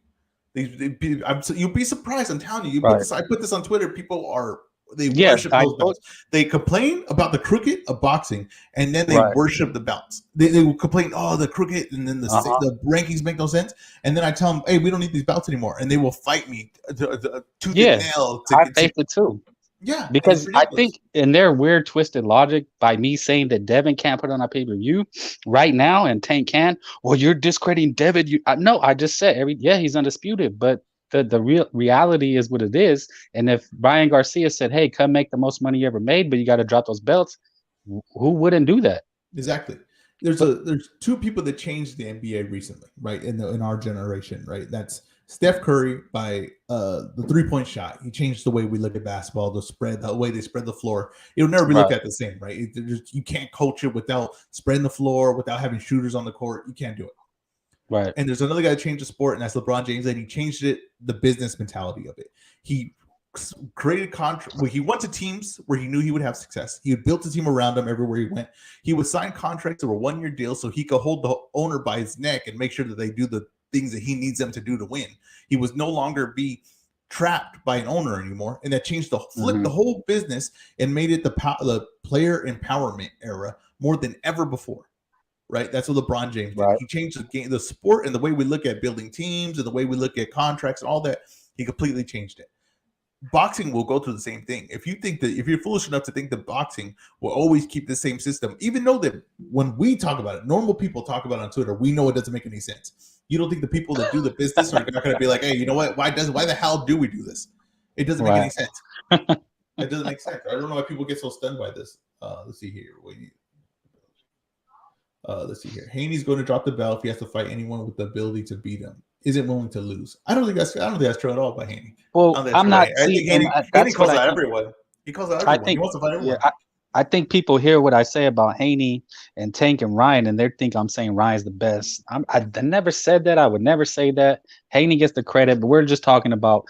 You'll be surprised. I'm telling you. I put this on Twitter. People are. They worship those belts. They complain about the crooked of boxing, and then they worship the belts. They will complain, the crooked, and then the rankings make no sense. And then I tell them, hey, we don't need these belts anymore, and they will fight me tooth and nail. I think it too. Yeah, because I think in their weird, twisted logic, by me saying that Devin can't put on a pay-per-view right now and Tank can, well, you're discrediting Devin. No, I just said he's undisputed, but the real reality is what it is. And if Ryan Garcia said, "Hey, come make the most money you ever made, but you got to drop those belts," who wouldn't do that? Exactly. There's two people that changed the NBA recently, right? In our generation, right? That's Steph Curry by the 3-point shot. He changed the way we look at basketball, the spread, the way they spread the floor. It'll never be looked at the same, right? You can't coach it without spreading the floor, without having shooters on the court. You can't do it. Right. And there's another guy that changed the sport, and that's LeBron James, and he changed it, the business mentality of it. He created contract. He went to teams where he knew he would have success. He built a team around him everywhere he went. He would sign contracts that were 1-year deals so he could hold the owner by his neck and make sure that they do the things that he needs them to do to win. He was no longer be trapped by an owner anymore, and that changed the flip the whole business and made it the player empowerment era more than ever before. Right, that's what LeBron James did. Right. He changed the game, the sport, and the way we look at building teams, and the way we look at contracts and all that. He completely changed it. Boxing will go through the same thing. If you're foolish enough to think that boxing will always keep the same system, even though that when we talk about it, normal people talk about it on Twitter, we know it doesn't make any sense. You don't think the people that do the business are not going to be like, hey, you know what? Why the hell do we do this? It doesn't make any sense. It doesn't make sense. I don't know why people get so stunned by this. Let's see here. Let's see here. Haney's going to drop the belt if he has to fight anyone with the ability to beat him. Isn't willing to lose. I don't think that's true at all by Haney. Well, I'm not. I think Haney calls out everyone. He calls out everyone. He wants to fight everyone. Yeah, I think people hear what I say about Haney and Tank and Ryan, and they think I'm saying Ryan's the best. I never said that. I would never say that. Haney gets the credit, but we're just talking about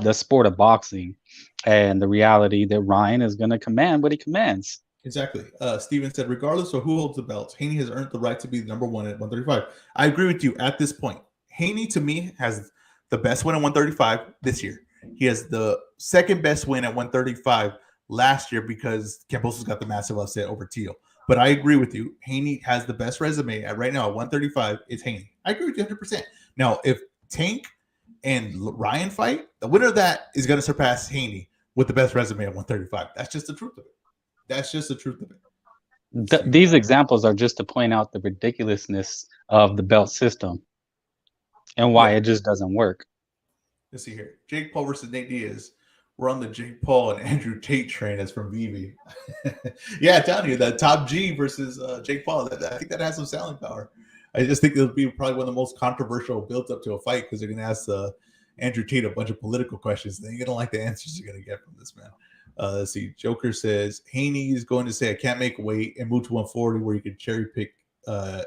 the sport of boxing and the reality that Ryan is going to command what he commands. Exactly. Steven said, regardless of who holds the belts, Haney has earned the right to be the number one at 135. I agree with you at this point. Haney, to me, has the best win at 135 this year. He has the second best win at 135 last year because Kambosos got the massive upset over Teal. But I agree with you. Haney has the best resume right now at 135. It's Haney. I agree with you 100%. Now, if Tank and Ryan fight, the winner of that is going to surpass Haney with the best resume at 135. That's just the truth of it. That's just the truth of it. These examples are just to point out the ridiculousness of the belt system and why it just doesn't work. Let's see here. Jake Paul versus Nate Diaz. We're on the Jake Paul and Andrew Tate train as from Vivi. Yeah, I'm telling you, that top G versus Jake Paul. I think that has some selling power. I just think it'll be probably one of the most controversial builds up to a fight because they're going to ask Andrew Tate a bunch of political questions. They're going to like the answers you're going to get from this man. Let's see. Joker says Haney is going to say I can't make weight and move to 140 where you can cherry pick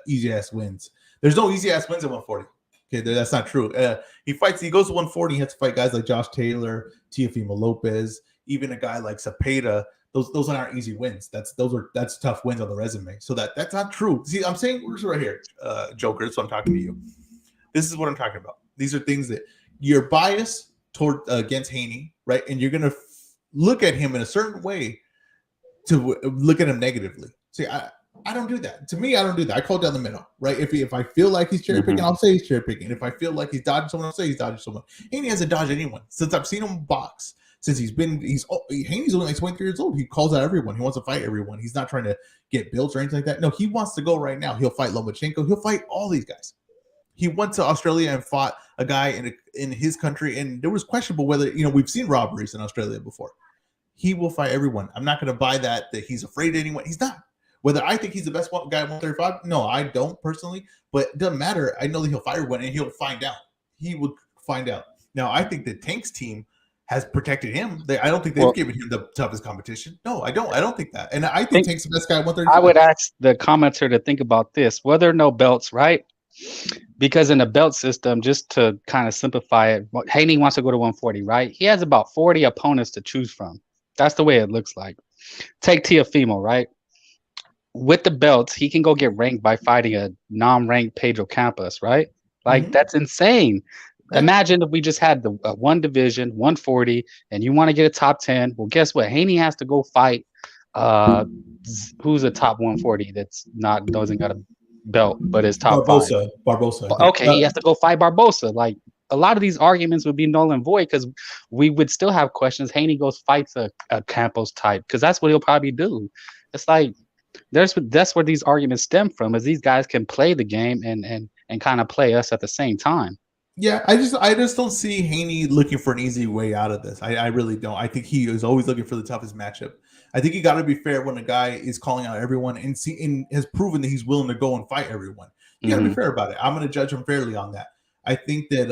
easy ass wins. There's no easy ass wins at 140. Okay, that's not true. He goes to 140. He has to fight guys like Josh Taylor, Teofimo Lopez, even a guy like Cepeda. Those aren't easy wins. That's tough wins on the resume. So that's not true. See, I'm saying right here, Joker. That's what I'm talking to you. This is what I'm talking about. These are things that you're biased toward against Haney, right? And you're gonna look at him in a certain way to look at him negatively. See, I don't do that. To me, I don't do that. I call down the middle, right? If I feel like he's cherry picking, I'll say he's cherry picking. If I feel like he's dodging someone, I'll say he's dodging someone. Haney hasn't dodged anyone since I've seen him box. Since Haney's only like 23 years old. He calls out everyone. He wants to fight everyone. He's not trying to get built or anything like that. No, he wants to go right now. He'll fight Lomachenko. He'll fight all these guys. He went to Australia and fought a guy in his country, and there was questionable whether we've seen robberies in Australia before. He will fight everyone. I'm not going to buy that he's afraid of anyone. He's not. Whether I think he's the best guy at 135, no, I don't personally. But it doesn't matter. I know that he'll fight everyone, and he'll find out. He would find out. Now, I think that Tank's team has protected him. I don't think they've given him the toughest competition. No, I don't. I don't think that. And I think Tank's the best guy at 135. I would ask the commenter to think about this. Whether or no belts, right? Because in the belt system, just to kind of simplify it, Haney wants to go to 140, right? He has about 40 opponents to choose from. That's the way it looks like. Take Teofimo, right? With the belts, he can go get ranked by fighting a non-ranked Pedro Campos, right? Like, that's insane. Imagine if we just had the one division, 140, and you want to get a top 10. Well, guess what? Haney has to go fight who's a top 140 doesn't got a belt, but is top Barbosa. Okay, he has to go fight Barbosa. Like, a lot of these arguments would be null and void because we would still have questions. Haney goes fights a Campos type because that's what he'll probably do. It's like that's where these arguments stem from, is these guys can play the game and kind of play us at the same time. Yeah, I just don't see Haney looking for an easy way out of this. I really don't. I think he is always looking for the toughest matchup. I think you got to be fair when a guy is calling out everyone and has proven that he's willing to go and fight everyone. You got to be fair about it. I'm going to judge him fairly on that. I think that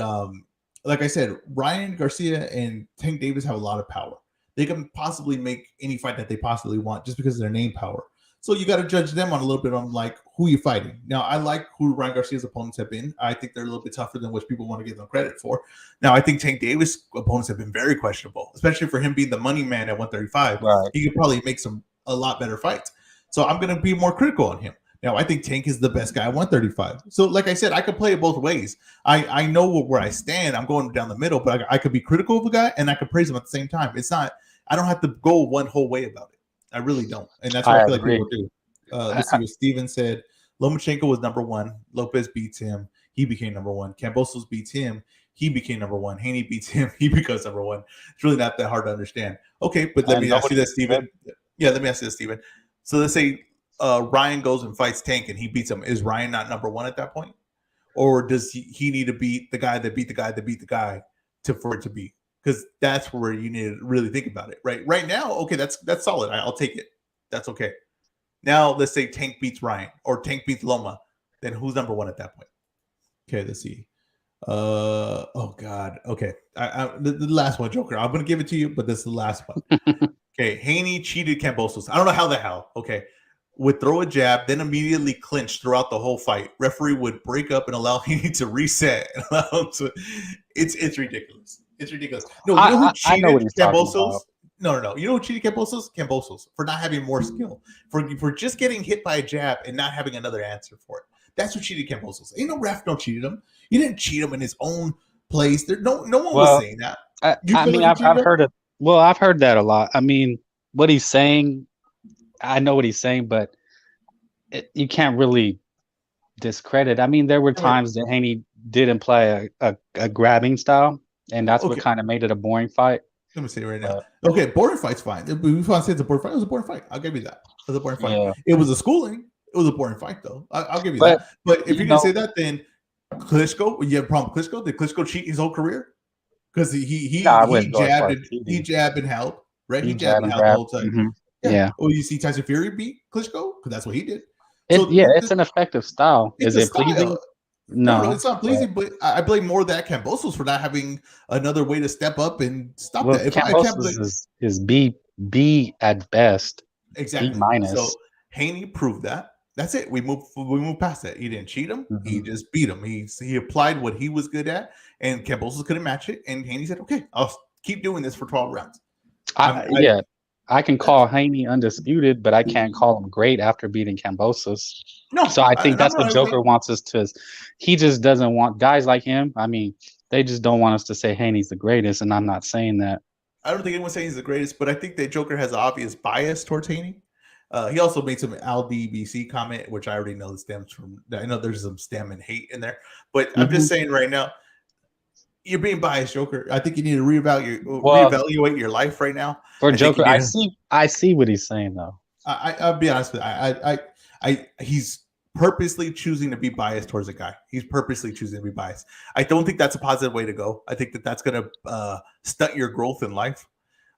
like I said, Ryan Garcia and Tank Davis have a lot of power. They can possibly make any fight that they possibly want just because of their name power. So you got to judge them on a little bit on like who you're fighting. Now, I like who Ryan Garcia's opponents have been. I think they're a little bit tougher than what people want to give them credit for. Now, I think Tank Davis' opponents have been very questionable, especially for him being the money man at 135. Right. He could probably make a lot better fights. So I'm going to be more critical on him. Now, I think Tank is the best guy at 135. So, like I said, I could play it both ways. I know where I stand. I'm going down the middle, but I could be critical of a guy and I could praise him at the same time. It's not. I don't have to go one whole way about it. I really don't, and that's what I feel like people do. Let's see what Steven said. Lomachenko was number one. Lopez beats him. He became number one. Kambosos beats him. He became number one. Haney beats him. He becomes number one. It's really not that hard to understand. Okay, but let me ask you this, Steven. Yeah, let me ask you this, Steven. So let's say Ryan goes and fights Tank and he beats him. Is Ryan not number one at that point? Or does he need to beat the guy that beat the guy that beat the guy for it to be? Because that's where you need to really think about it. Right now, okay, that's solid. I'll take it. That's okay. Now, let's say Tank beats Ryan or Tank beats Loma. Then who's number one at that point? Okay, let's see. Oh, God. Okay. The last one, Joker. I'm going to give it to you, but this is the last one. Okay, Haney cheated Kambosos. I don't know how the hell. Okay. Would throw a jab, then immediately clinch throughout the whole fight. Referee would break up and allow Haney to reset. It's ridiculous. It's ridiculous. No, you know who cheated Kambosos? No. You know who cheated Kambosos? Kambosos for not having more skill. For just getting hit by a jab and not having another answer for it. That's who cheated Kambosos. Ain't no ref no cheated him. You didn't cheat him in his own place. No one was saying that. I've heard it. Well, I've heard that a lot. I mean, what he's saying, I know what he's saying, but you can't really discredit. I mean, there were times that Haney did imply a grabbing style, and that's what kind of made it a boring fight. Let me say right now. Okay, boring fight's fine. If we want to say it's a boring fight, it was a boring fight. I'll give you that. It was a boring fight. Yeah. It was a schooling. It was a boring fight, though. I'll give you that. But if you're going to say that, then Klitschko, you have a problem with Klitschko? Did Klitschko cheat his whole career? Because he jabbed and held, right? He jabbed and held the whole time. Mm-hmm. Yeah. Oh, you see Tyson Fury beat Klitschko? Because that's what he did. It's an effective style. Is it pleasing? No, it's not pleasing, but I blame more that Kambosos for not having another way to step up and stop that. If Kambosos is B at best. Exactly. B minus. So Haney proved that. That's it. We move past that. He didn't cheat him. Mm-hmm. He just beat him. He applied what he was good at, and Kambosos couldn't match it. And Haney said, "Okay, I'll keep doing this for 12 rounds." I can call Haney undisputed, but I can't call him great after beating Kambosos. No, so I think that's what Joker wants us to. He just doesn't want guys like him. I mean, they just don't want us to say Haney's the greatest, and I'm not saying that. I don't think anyone's saying he's the greatest, but I think that Joker has an obvious bias towards Haney. He also made some LDBC comment, which I already know stems from. I know there's some stem and hate in there, but I'm just saying right now, you're being biased, Joker. I think you need to reevaluate your life right now. For Joker, I see what he's saying though. I'll be honest with you. He's purposely choosing to be biased towards a guy. He's purposely choosing to be biased. I don't think that's a positive way to go. I think that's going to stunt your growth in life.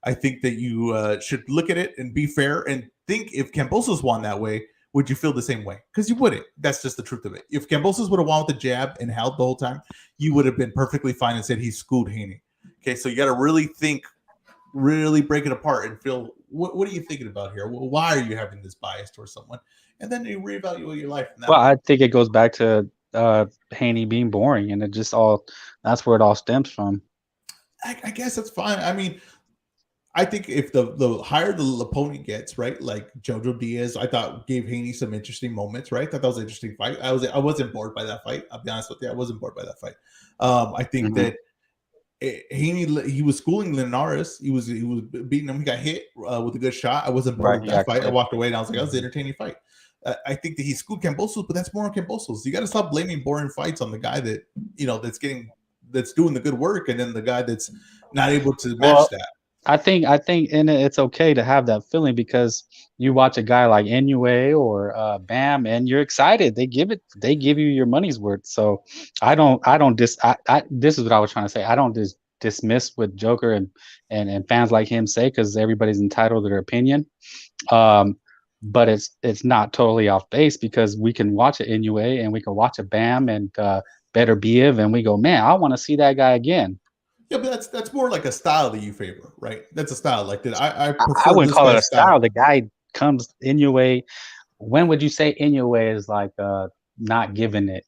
I think that you should look at it and be fair and think if Kambosos won that way, would you feel the same way? Because you wouldn't. That's just the truth of it. If Kambosos would have won with the jab and held the whole time, you would have been perfectly fine and said he schooled Haney. Okay, so you got to really think, really break it apart and feel, what are you thinking about here? Why are you having this bias towards someone? And then you reevaluate your life. I think it goes back to Haney being boring, and that's where it all stems from. I guess that's fine. I mean, I think if the higher the opponent gets, right, like Jojo Diaz, I thought gave Haney some interesting moments, right? I thought that was an interesting fight. I wasn't bored by that fight. I'll be honest with you, I wasn't bored by that fight. I think that Haney, he was schooling Linares. He was beating him. He got hit with a good shot. I wasn't bored with that fight. I walked away and I was like, that was an entertaining fight. I think that he schooled Kambosos, but that's more on Kambosos. You got to stop blaming boring fights on the guy that that's doing the good work, and then the guy that's not able to match that. I think and it's okay to have that feeling because you watch a guy like Inoue or Bam and you're excited. They give you your money's worth. So this is what I was trying to say. I don't dismiss what Joker and fans like him say because everybody's entitled to their opinion. But it's not totally off base because we can watch an Inoue and we can watch a Bam and Beterbiev, and we go, man, I want to see that guy again. Yeah, but that's more like a style that you favor, right? That's a style. Like that, I I prefer wouldn't this call it a guy's style. style. The guy comes in your way. When would you say in your way is like not giving it?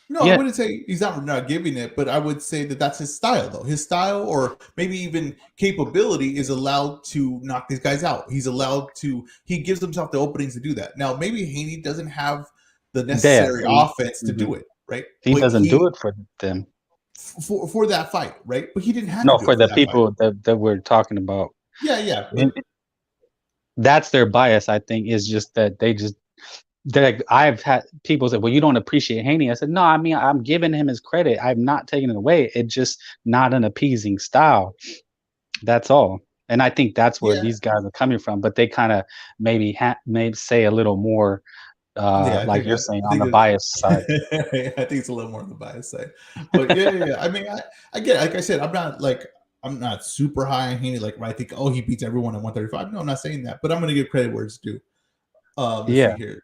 No, I Yeah, wouldn't say he's not giving it, but I would say that that's his style, though. His style, or maybe even capability, is allowed to knock these guys out. He's allowed to. He gives himself the openings to do that. Now, maybe Haney doesn't have the necessary offense to do it, right? He But doesn't do it for them. For that fight, right? But he didn't have No, to do for it for the that fight. people that we're talking about. Yeah. That's their bias, I think, is just that I've had people say, well, you don't appreciate Haney. I said, no, I mean, I'm giving him his credit. I'm not taking it away. It's just not an appeasing style. That's all. And I think that's where these guys are coming from. But they kind of maybe say a little more, like you're saying, on the bias side. I think it's a little more on the bias side. But yeah. I mean, I get it. Like I said, I'm not super high on Haney. Like, when I think, oh, he beats everyone at 135. No, I'm not saying that. But I'm going to give credit where it's due. Let's see here.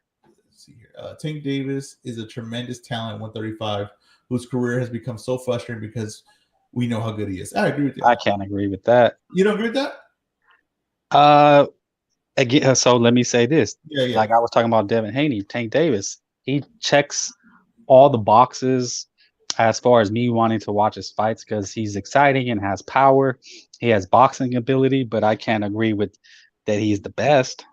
Tank Davis is a tremendous talent at 135, whose career has become so frustrating because we know how good he is. I agree with you. I can't agree with that. You don't agree with that? Again, so let me say this. Yeah. Like I was talking about Devin Haney, Tank Davis, he checks all the boxes as far as me wanting to watch his fights because he's exciting and has power. He has boxing ability, but I can't agree with that he's the best.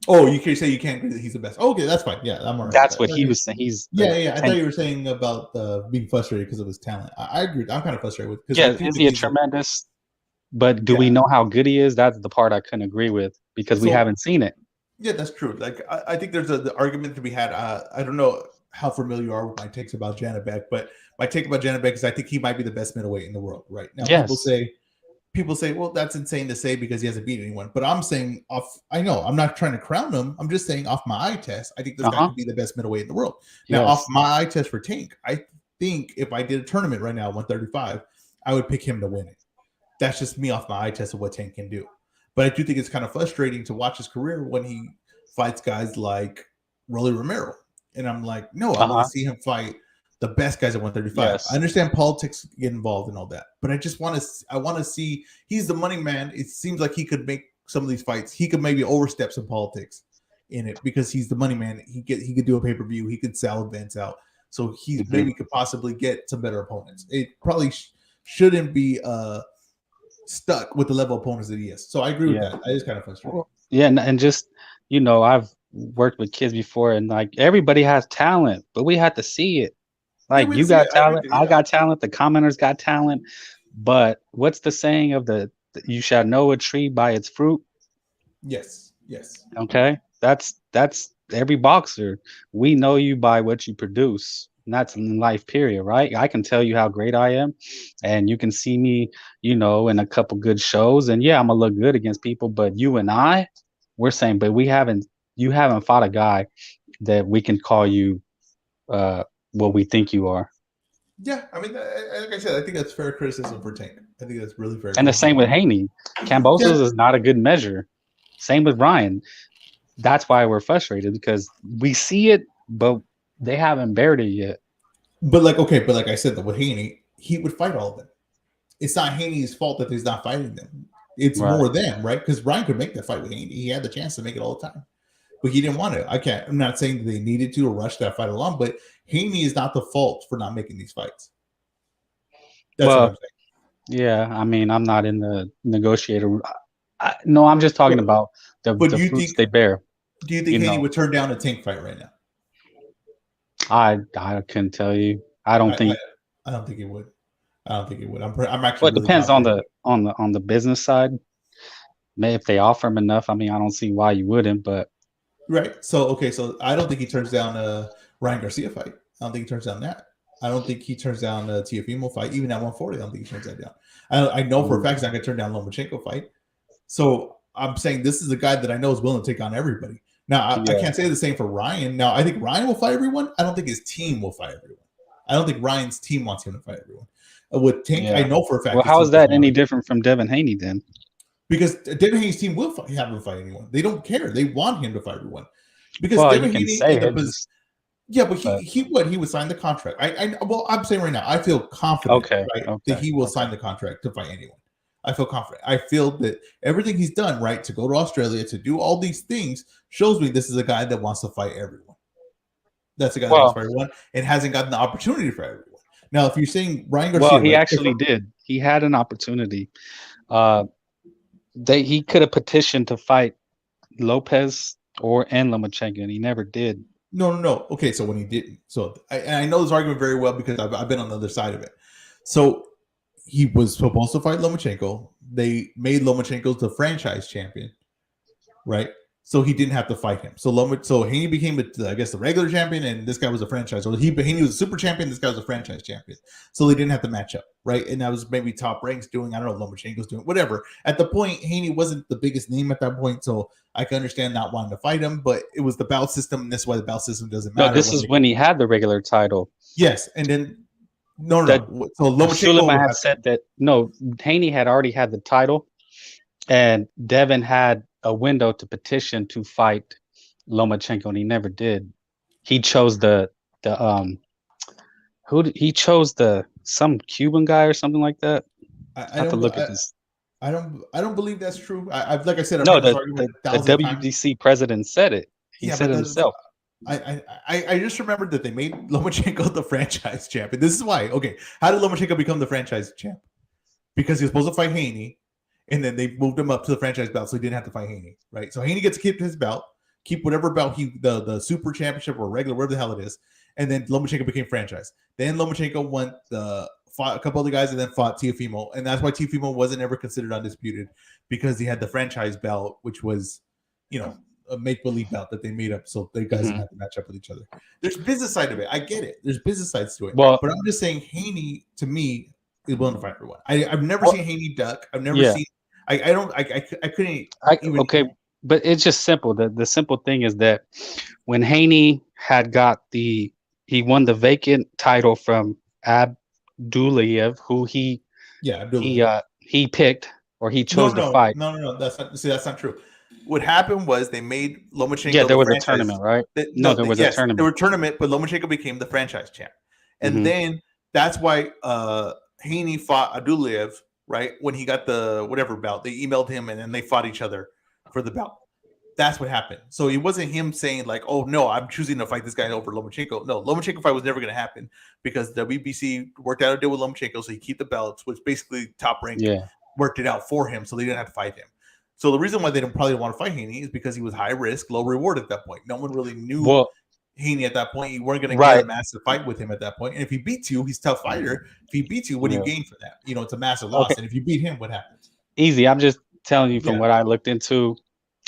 Oh, you can say you can't agree that he's the best. Okay, that's fine. Yeah, I'm all right. That's what he was saying. I thought you were saying about being frustrated because of his talent. I agree. I'm kind of frustrated with. Is he a tremendous? But do we know how good he is? That's the part I couldn't agree with because we haven't seen it. Yeah, that's true. Like I think there's the argument to be had. I don't know how familiar you are with my takes about Janibek, but my take about Janibek is I think he might be the best middleweight in the world right now. Yes. People say, well, that's insane to say because he hasn't beat anyone. But I'm saying I know I'm not trying to crown him. I'm just saying off my eye test, I think this guy could be the best middleweight in the world. Now, off my eye test for Tank, I think if I did a tournament right now, 135, I would pick him to win it. That's just me off my eye test of what Tank can do. But I do think it's kind of frustrating to watch his career when he fights guys like Rolly Romero. And I'm like, no, I want to see him fight the best guys at 135. Yes. I understand politics get involved and all that, but I want to see he's the money man. It seems like he could make some of these fights. He could maybe overstep some politics in it because he's the money man. He could do a pay-per-view. He could sell events out. So he maybe could possibly get some better opponents. It probably shouldn't be stuck with the level of opponents that he is. So I agree with that. I just kind of frustrated. Yeah, and just I've worked with kids before, and like everybody has talent, but we have to see it. Like you got talent, I got talent, the commenters got talent, but what's the saying of you shall know a tree by its fruit? Yes. Okay, that's every boxer. We know you by what you produce. And that's in life, period, right? I can tell you how great I am, and you can see me, in a couple good shows, and I'm gonna look good against people. But you and we're saying, but you haven't fought a guy that we can call you what we think you are. Yeah, I mean, like I said, I think that's fair criticism for Tank. I think that's really fair. And the same with Haney. Cambosos is not a good measure. Same with Ryan. That's why we're frustrated because we see it, but they haven't bared it yet. But like I said, with Haney, he would fight all of them. It's not Haney's fault that he's not fighting them. It's more them, right? Because Ryan could make that fight with Haney. He had the chance to make it all the time. But he didn't want to. I'm not saying that they needed to or rush that fight along, but Haney is not the fault for not making these fights. That's what I'm saying. Yeah, I mean, I'm not in the negotiator. No, I'm just talking about the fruits they bear. Do you think Haney would turn down a Tank fight right now? I couldn't tell you. I don't think he would. I'm actually. Well, it depends on the business side. Maybe if they offer him enough, I mean, I don't see why you wouldn't, but. Right. So I don't think he turns down a Ryan Garcia fight. I don't think he turns down that. I don't think he turns down a Teofimo fight, even at 140. I don't think he turns that down. I know for a fact he's not going to turn down Lomachenko fight. So I'm saying this is a guy that I know is willing to take on everybody. Now I can't say the same for Ryan. Now I think Ryan will fight everyone. I don't think his team will fight everyone. I don't think Ryan's team wants him to fight everyone. With Tank, I know for a fact. Well, how is that any different from Devin Haney then? Because Devin Haney's team will have him fight anyone. They don't care. They want him to fight everyone. Because Devin Haney Yeah, but he would sign the contract. Well, I'm saying right now, I feel confident, right, that he will sign the contract to fight anyone. I feel confident. I feel that everything he's done, right, to go to Australia, to do all these things, shows me this is a guy that wants to fight everyone. That's a guy that wants to fight everyone and hasn't gotten the opportunity for everyone. Now, if you're saying Ryan Garcia, well, he actually did. He had an opportunity. He could have petitioned to fight Lopez and Lomachenko, and he never did. No. Okay, so when he didn't, so I know this argument very well because I've been on the other side of it. So he was supposed to fight Lomachenko. They made Lomachenko the franchise champion, right? So he didn't have to fight him. So Haney became, I guess, the regular champion, and this guy was a franchise. So Haney was a super champion. This guy was a franchise champion. So they didn't have to match up, right? And that was maybe Top Rank's doing. I don't know, Lomachenko's doing whatever. At the point, Haney wasn't the biggest name at that point, so I can understand not wanting to fight him. But it was the bout system, and that's why the bout system doesn't matter. No, this is when he had the regular title. Yes, and then no. So Lomachenko had said that Haney had already had the title, and Devin had a window to petition to fight Lomachenko, and he never did. He chose some Cuban guy or something like that. I have to look at this. I don't believe that's true. Like I said, the WBC president said it. He said it himself. I just remembered that they made Lomachenko the franchise champion. This is why. Okay, how did Lomachenko become the franchise champ? Because he was supposed to fight Haney, and then they moved him up to the franchise belt, so he didn't have to fight Haney, right? So Haney gets to keep his belt, keep whatever belt the super championship or regular, whatever the hell it is, and then Lomachenko became franchise. Then Lomachenko fought a couple other guys and then fought Teofimo, and that's why Teofimo wasn't ever considered undisputed because he had the franchise belt, which was, a make-believe belt that they made up so they guys didn't have to match up with each other. There's business side of it. I get it. There's business sides to it. Well, but I'm just saying Haney, to me, is willing to fight everyone. I've never seen Haney duck. I've never seen. I couldn't. Okay, but it's just simple. The simple thing is that when Haney had he won the vacant title from Abdullayev, who he picked or he chose to fight. No. That's not true. What happened was they made Lomachenko. Yeah, there was a tournament, right? There was a tournament. There was a tournament, but Lomachenko became the franchise champ, and then that's why Haney fought Abdullayev, right? When he got the whatever belt, they emailed him, and then they fought each other for the belt. That's what happened. So it wasn't him saying like, "Oh no, I'm choosing to fight this guy over Lomachenko." No, Lomachenko fight was never going to happen because WBC worked out a deal with Lomachenko, so he keep the belts, which basically Top Rank worked it out for him, so they didn't have to fight him. So the reason why they probably don't want to fight Haney is because he was high risk, low reward at that point. No one really knew Haney at that point. You weren't going to get a massive fight with him at that point. And if he beats you, he's a tough fighter. If he beats you, what do you gain for that? It's a massive loss. Okay. And if you beat him, what happens? Easy. I'm just telling you from what I looked into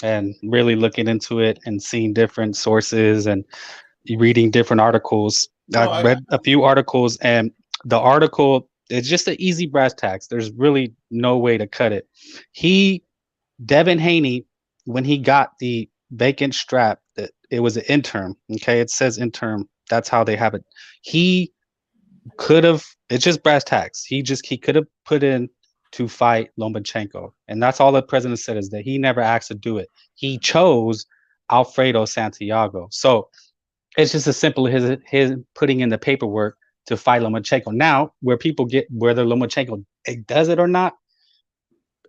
and really looking into it and seeing different sources and reading different articles. I read a few articles, and the article, it's just an easy brass tacks. There's really no way to cut it. Devin Haney, when he got the vacant strap, it was an interim. Okay, it says interim. That's how they have it. He could have. It's just brass tacks. He could have put in to fight Lomachenko, and that's all the president said is that he never asked to do it. He chose Alfredo Santiago. So it's just as simple as his putting in the paperwork to fight Lomachenko. Now, where people get whether Lomachenko does it or not,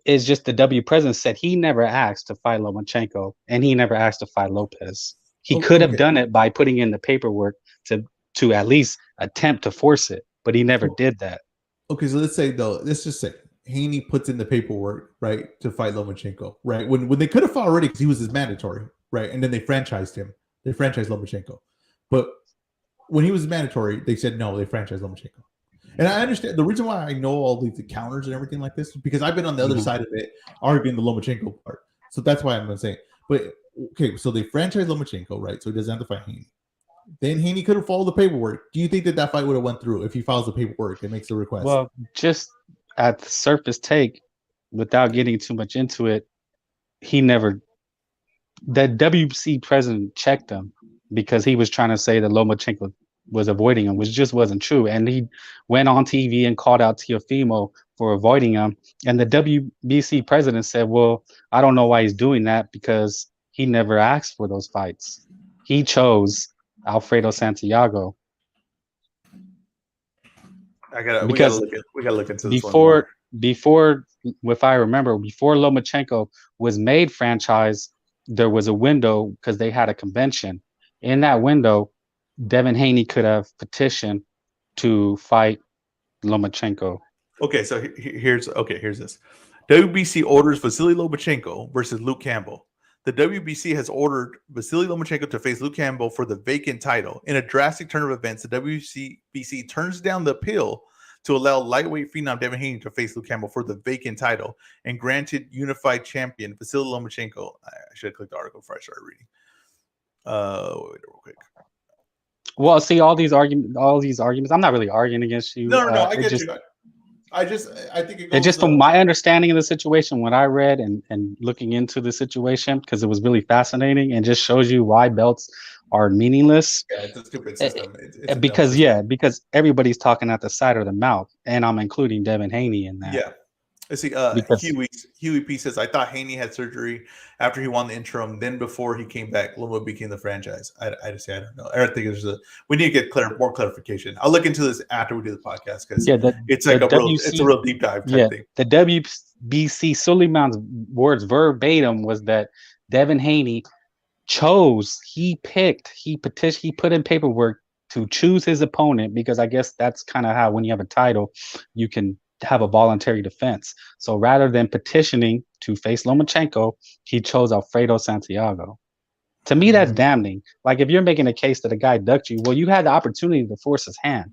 is just the W president said he never asked to fight Lomachenko and he never asked to fight Lopez. He could have done it by putting in the paperwork to at least attempt to force it, but he never did that. Okay, so let's just say Haney puts in the paperwork, right, to fight Lomachenko, right? When they could have fought already because he was his mandatory, right? And then they franchised him. They franchised Lomachenko. But when he was mandatory, they said no, they franchised Lomachenko. And I understand the reason why I know all the counters and everything like this because I've been on the other side of it, arguing the Lomachenko part. So that's why I'm going to say. But okay, so they franchised Lomachenko, right? So he doesn't have to fight Haney. Then Haney could have followed the paperwork. Do you think that fight would have went through if he files the paperwork and makes the request? Well, just at the surface take, without getting too much into it, the WBC president checked him because he was trying to say that Lomachenko was avoiding him, which just wasn't true. And he went on TV and called out Teofimo for avoiding him. And the WBC president said, well, I don't know why he's doing that because he never asked for those fights. He chose Alfredo Santiago. We gotta Because look into this one more. before, if I remember, before Lomachenko was made franchise, there was a window because they had a convention. In that window, Devin Haney could have petitioned to fight Lomachenko. Okay, so here's this. WBC orders Vasily Lomachenko versus Luke Campbell. The WBC has ordered Vasily Lomachenko to face Luke Campbell for the vacant title. In a drastic turn of events, the WBC turns down the appeal to allow lightweight phenom Devin Haney to face Luke Campbell for the vacant title and granted unified champion Vasily Lomachenko. I should have clicked the article before I started reading. Wait, real quick. Well, see, all these arguments. I'm not really arguing against you. No, I get you. I think it just from my understanding of the situation, what I read and looking into the situation, because it was really fascinating and just shows you why belts are meaningless. Yeah, it's a stupid system. Because everybody's talking at the side of the mouth, and I'm including Devin Haney in that. Yeah. Let's see, Huey P says, I thought Haney had surgery after he won the interim. Then before he came back, Loma became the franchise. I don't know. I think we need to get more clarification. I'll look into this after we do the podcast because it's like it's a real deep dive type thing. The WBC Suleiman's words verbatim was that Devin Haney he put in paperwork to choose his opponent, because I guess that's kind of how, when you have a title, you can have a voluntary defense. So rather than petitioning to face Lomachenko, he chose Alfredo Santiago. To me, that's damning. Like, if you're making a case that a guy ducked you, well, you had the opportunity to force his hand,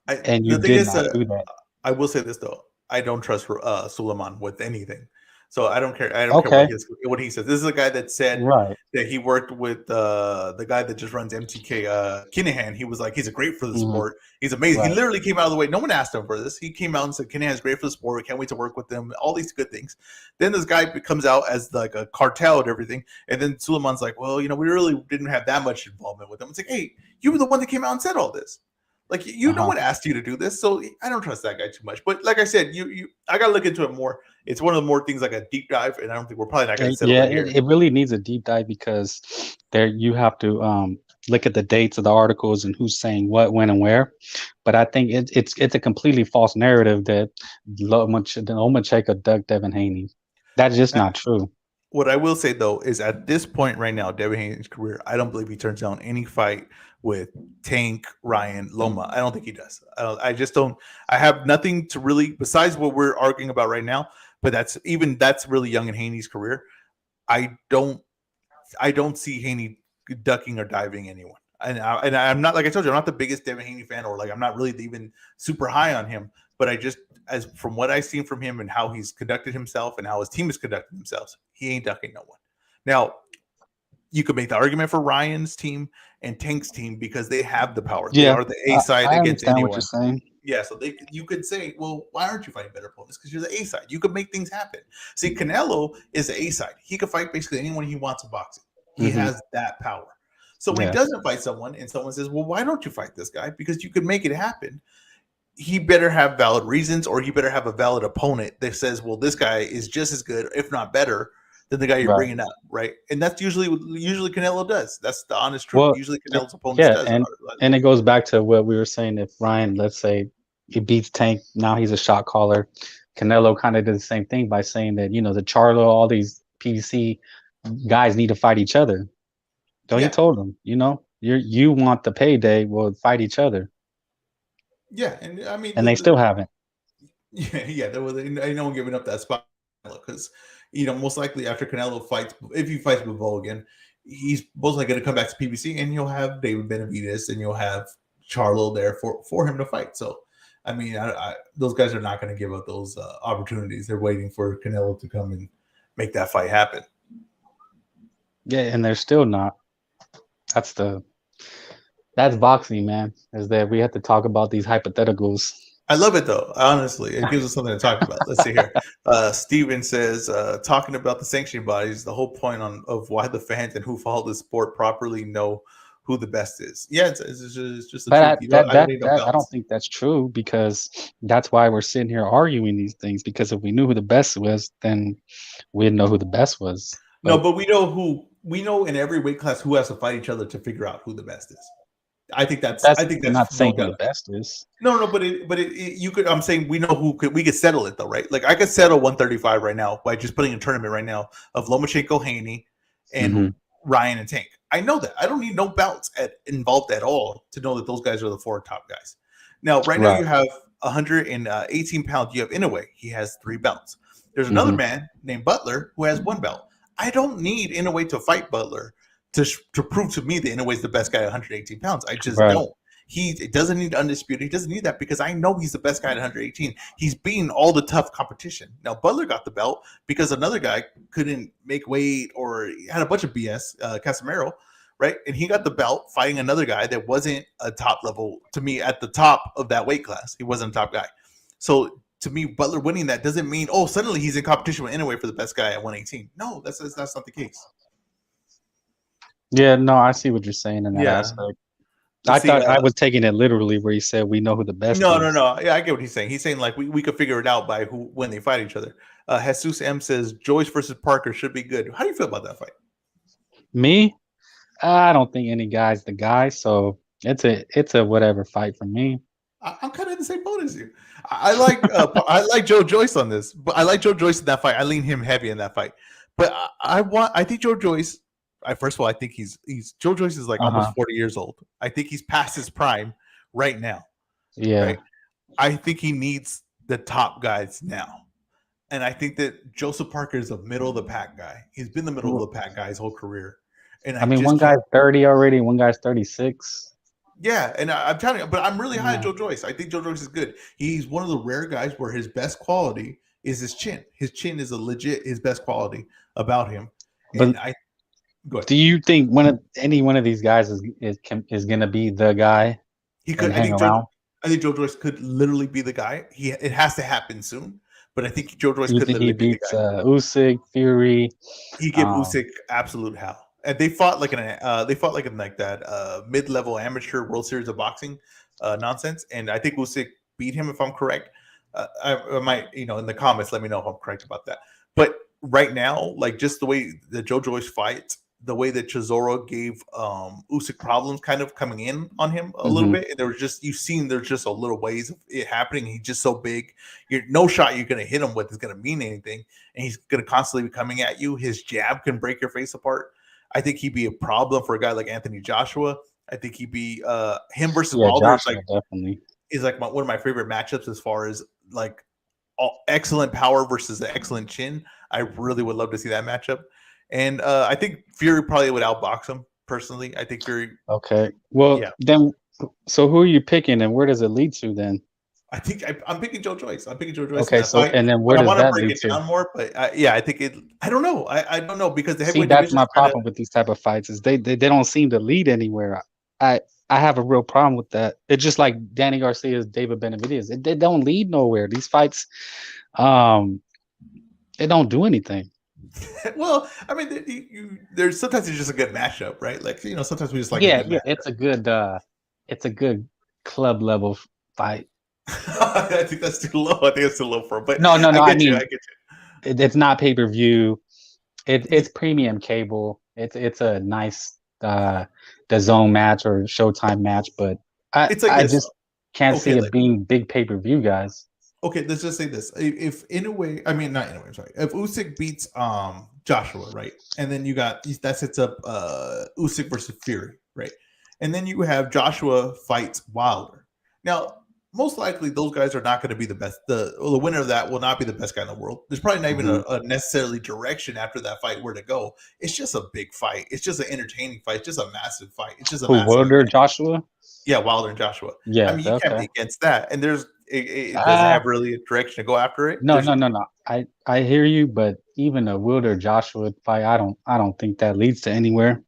and you did not do that. I will say this though: I don't trust Suleiman with anything. So I don't care. I don't care what he says. This is a guy that said that he worked with the guy that just runs MTK, Kinahan. He was like, he's great for the sport. He's amazing. Right. He literally came out of the way. No one asked him for this. He came out and said, Kinahan's great for the sport. We can't wait to work with him. All these good things. Then this guy comes out as like a cartel and everything. And then Suleiman's like, well, we really didn't have that much involvement with him. It's like, hey, you were the one that came out and said all this. Like, no one asked you to do this, so I don't trust that guy too much. But like I said, I gotta look into it more. It's one of the more things like a deep dive, and I don't think we're probably not gonna settle it here. It really needs a deep dive, because you have to look at the dates of the articles and who's saying what, when, and where. But I think it's a completely false narrative that Lomachenko ducked Devin Haney. That's just not true. What I will say though is, at this point right now, Devin Haney's career, I don't believe he turns down any fight with Tank, Ryan, Loma. I don't think he does. I just don't. I have nothing to really, besides what we're arguing about right now. But that's really young in Haney's career. I don't see Haney ducking or diving anyone. And I'm not, like I told you, I'm not the biggest Devin Haney fan, or like I'm not really even super high on him. But I just, as from what I've seen from him and how he's conducted himself and how his team has conducted themselves, he ain't ducking no one. Now, you could make the argument for Ryan's team and Tank's team because they have the power. They are the A side against anyone. What you're saying. Yeah, so you could say, well, why aren't you fighting better opponents? Because you're the A side. You could make things happen. See, Canelo is the A side. He could fight basically anyone he wants in boxing. He has that power. So when he doesn't fight someone and someone says, well, why don't you fight this guy? Because you could make it happen. He better have valid reasons, or he better have a valid opponent that says, well, this guy is just as good, if not better, than the guy you're bringing up, right? And that's usually Canelo does. That's the honest truth. Well, usually Canelo's opponent does. And it goes back to what we were saying. If Ryan, let's say, he beats Tank, now he's a shot caller. Canelo kind of did the same thing by saying that, the Charlo, all these PBC guys need to fight each other. So he told them, you want the payday, well, fight each other. Yeah, and I mean, and they still haven't. Yeah, there was no one giving up that spot because most likely after Canelo fights, if he fights Bivol again, he's most likely going to come back to PBC, and you'll have David Benavidez and you'll have Charlo there for him to fight. So, I mean, those guys are not going to give up those opportunities. They're waiting for Canelo to come and make that fight happen. Yeah, and they're still not. That's boxing, man. Is that we have to talk about these hypotheticals. I love it though. Honestly, it gives us something to talk about. Let's see here. Steven says, talking about the sanctioning bodies, the whole point of why the fans and who follow the sport properly know who the best is. Yeah, it's just the truth. I don't think that's true, because that's why we're sitting here arguing these things. Because if we knew who the best was, then we'd know who the best was. No, but we know in every weight class who has to fight each other to figure out who the best is. I think that's not saying no who the doubt. best is. No, but you could. I'm saying we know we could settle it though, right? Like I could settle 135 right now by just putting a tournament right now of Lomachenko-Haney and Mm-hmm. Ryan and Tank. I know that. I don't need no bouts involved at all to know that those guys are the 4 top guys. Now, right now you have 118 pounds. You have Inoue. He has 3 belts. There's another man named Butler who has 1 belt. I don't need Inoue to fight Butler to prove to me that Inoue is the best guy at 118 pounds. I just don't. He doesn't need undisputed. He doesn't need that because I know he's the best guy at 118. He's beaten all the tough competition. Now, Butler got the belt because another guy couldn't make weight or had a bunch of BS, Casemiro, right? And he got the belt fighting another guy that wasn't a top level, to me, at the top of that weight class. He wasn't a top guy. So, to me, Butler winning that doesn't mean, oh, suddenly he's in competition with Inoue for the best guy at 118. No, that's not the case. Yeah, no, I see what you're saying in that aspect. I thought I was taking it literally where he said we know who the best is. No. Yeah, I get what he's saying. He's saying like we could figure it out by when they fight each other. Jesus M says Joyce versus Parker should be good. How do you feel about that fight? Me? I don't think any guy's the guy, so it's a whatever fight for me. I'm kind of in the same boat as you. I like Joe Joyce on this, but I like Joe Joyce in that fight. I lean him heavy in that fight. But I think Joe Joyce. First of all, I think he's Joe Joyce is like almost 40 years old. I think he's past his prime right now. Yeah. Right? I think he needs the top guys now. And I think that Joseph Parker is a middle of the pack guy. He's been the middle of the pack guy his whole career. And I mean, one guy's 30 already, one guy's 36. Yeah, and I'm telling you, but I'm really high on Joe Joyce. I think Joe Joyce is good. He's one of the rare guys where his best quality is his chin. His chin is his best quality about him. And go ahead. Do you think any one of these guys is going to be the guy? He could. I think Joe Joyce could literally be the guy. It has to happen soon, but I think Joe Joyce could literally be the guy. Usyk, Fury. He gave Usyk absolute hell. And they fought like in that mid-level amateur World Series of boxing nonsense. And I think Usyk beat him, if I'm correct. I might, in the comments, let me know if I'm correct about that. But right now, like just the way that Joe Joyce fights, the way that Chisora gave Usyk problems kind of coming in on him a little bit. And there was just, there's just a little ways of it happening. He's just so big. No shot you're going to hit him with is going to mean anything. And he's going to constantly be coming at you. His jab can break your face apart. I think he'd be a problem for a guy like Anthony Joshua. I think he'd be him versus Wilder is like one of my favorite matchups as far as like excellent power versus excellent chin. I really would love to see that matchup. And I think Fury probably would outbox him personally. I think Fury. Okay. Well, then, so who are you picking and where does it lead to then? I think I'm picking Joe Joyce. I'm picking Joe Joyce. Okay, so and then where does that lead to? More, but I think it. I don't know. I don't know because the heavyweight that's my problem with these type of fights is they don't seem to lead anywhere. I have a real problem with that. It's just like Danny Garcia's David Benavidez. They don't lead nowhere. These fights, they don't do anything. Well, I mean, there's sometimes it's just a good matchup, right? Like sometimes we just like it's a good club level fight. I think that's too low. I think it's too low for him. But no. I get you. It's not pay per view. It's premium cable. It's a nice DAZN match or Showtime match, but I just can't see it being big pay per view, guys. Okay, let's just say this: if if Usyk beats Joshua, right, and then that sets up Usyk versus Fury, right, and then you have Joshua fights Wilder. Now, most likely those guys are not going to be the best. The winner of that will not be the best guy in the world. There's probably not even a necessarily direction after that fight where to go. It's just a big fight. It's just an entertaining fight. It's just a massive fight. It's just a Wilder Joshua. Yeah, Wilder and Joshua. Yeah, I mean you can't be against that. And it doesn't have really a direction to go after it. No. I hear you, but even a Wilder Joshua fight, I don't think that leads to anywhere.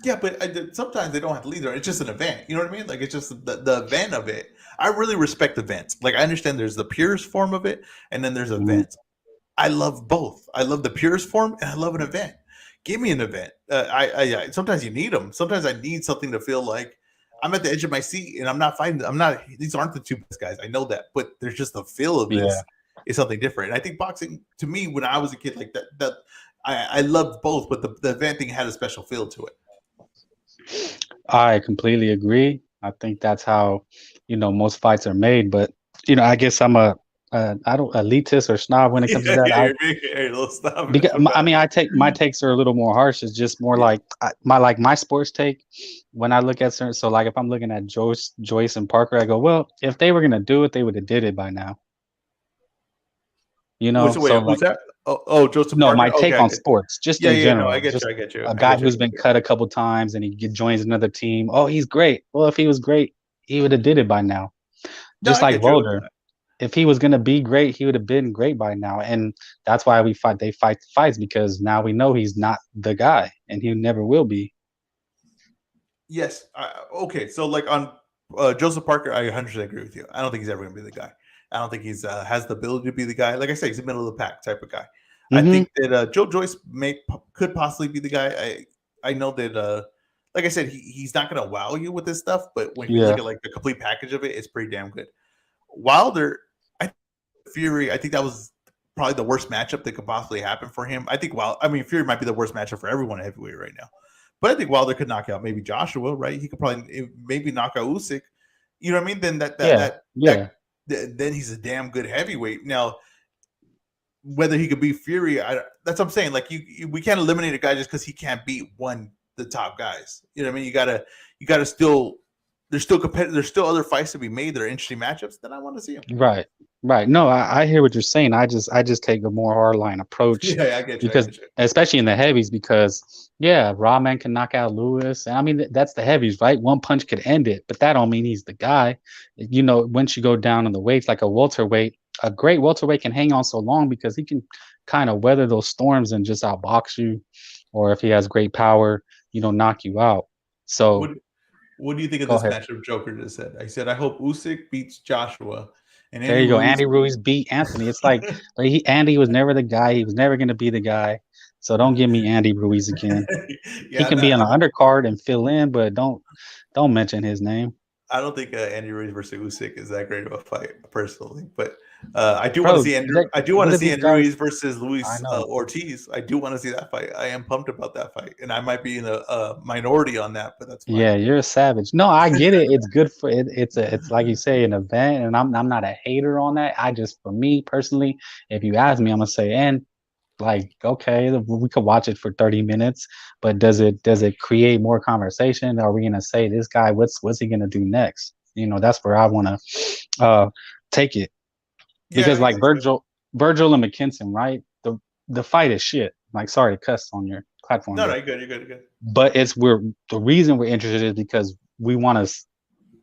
Yeah, but sometimes they don't have to lead there. It's just an event. You know what I mean? Like it's just the event of it. I really respect events. Like I understand there's the purest form of it, and then there's events. I love both. I love the purest form, and I love an event. Give me an event. I sometimes you need them. Sometimes I need something to feel like I'm at the edge of my seat, and I'm not fighting. These aren't the two best guys. I know that, but there's just the feel of this is something different. And I think boxing, to me, when I was a kid, like that I loved both, but the event thing had a special feel to it. I completely agree. I think that's how, most fights are made. But I guess I'm I don't elitist or snob when it comes to that. Yeah, you're being a little stubborn. Because I mean, my takes are a little more harsh. It's just more like my sports take. When I look at certain, so like if I'm looking at Joyce and Parker, I go, well, if they were gonna do it, they would have did it by now. Which way? So Who's like, that? Oh, Joseph no, Parker. my take Okay, on sports, just in yeah. No, general, I get just you. I get you. a guy who's been cut a couple times and he joins another team. Oh, he's great. Well, if he was great, he would have did it by now. No, Just I like get you. Mulder. If he was gonna be great, he would have been great by now. And that's why they fight the fights, because now we know he's not the guy and he never will be. Yes. Okay. So like on Joseph Parker, I 100% agree with you. I don't think he's ever going to be the guy. I don't think he's has the ability to be the guy. Like I said, he's a middle of the pack type of guy. I think that Joe Joyce could possibly be the guy. I know that like I said, he's not going to wow you with this stuff, but when you look at like the complete package of it, it's pretty damn good. Wilder, Fury, I think that was probably the worst matchup that could possibly happen for him. I think Fury might be the worst matchup for everyone at heavyweight right now. But I think Wilder could knock out maybe Joshua, right? He could probably maybe knock out Usyk. You know what I mean? Then then he's a damn good heavyweight. Now, whether he could beat Fury, that's what I'm saying. Like we can't eliminate a guy just because he can't beat the top guys. You know what I mean? You gotta still. There's still competitive. There's still other fights to be made that are interesting matchups that I want to see him. Right. No, I hear what you're saying. I just take a more hardline approach. Yeah, I get you. Because especially in the heavies, because Rahman can knock out Lewis. And I mean, that's the heavies, right? One punch could end it, but that don't mean he's the guy. Once you go down in the weights, like a welterweight, a great welterweight can hang on so long because he can kind of weather those storms and just outbox you, or if he has great power, knock you out. So. What do you think of this matchup Joker just said? I said, I hope Usyk beats Joshua. And there you go. Andy Ruiz beat Anthony. It's like Andy was never the guy. He was never going to be the guy. So don't give me Andy Ruiz again. He can be on an undercard and fill in, but don't mention his name. I don't think Andy Ruiz versus Usyk is that great of a fight, personally. But I do want to see Andy. I do want to see Andy Ruiz versus Luis Ortiz. I do want to see that fight. I am pumped about that fight, and I might be in a minority on that, but that's fine. Yeah, you're a savage. No, I get it. It's good for it. It's like you say, an event, and I'm not a hater on that. For me personally, if you ask me, I'm gonna say, and like, okay, we could watch it for 30 minutes, but does it create more conversation? Are we gonna say this guy, what's he gonna do next? That's where I want to take it, because like Virgil and McKinson, right? The fight is shit. Like, sorry to cuss on your platform. No, you're good. But the reason we're interested is because we want to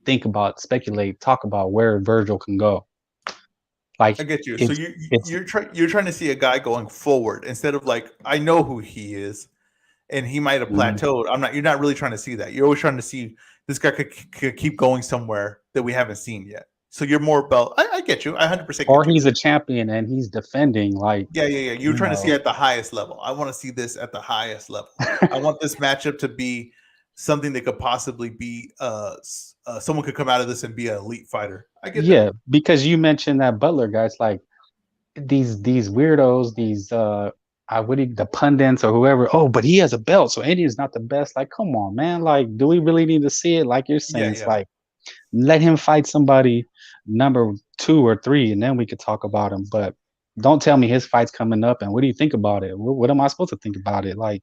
think about, speculate, talk about where Virgil can go. Like, I get you. So you're trying to see a guy going forward instead of like, I know who he is, and he might have plateaued. You're not really trying to see that. You're always trying to see this guy could keep going somewhere that we haven't seen yet. So you're more about. I get you. I 100%. Or he's a champion and he's defending. Like, yeah. You're trying to see at the highest level. I want to see this at the highest level. I want this matchup to be something that could possibly be someone could come out of this and be an elite fighter. I get that. Because you mentioned that Butler guys, like these weirdos, these the pundits or whoever. Oh, but he has a belt, so Indian's not the best. Like, come on, man. Like, do we really need to see it? Like you're saying, it's like, let him fight somebody number 2 or 3, and then we could talk about him. But don't tell me his fight's coming up and what do you think about it? What am I supposed to think about it? Like,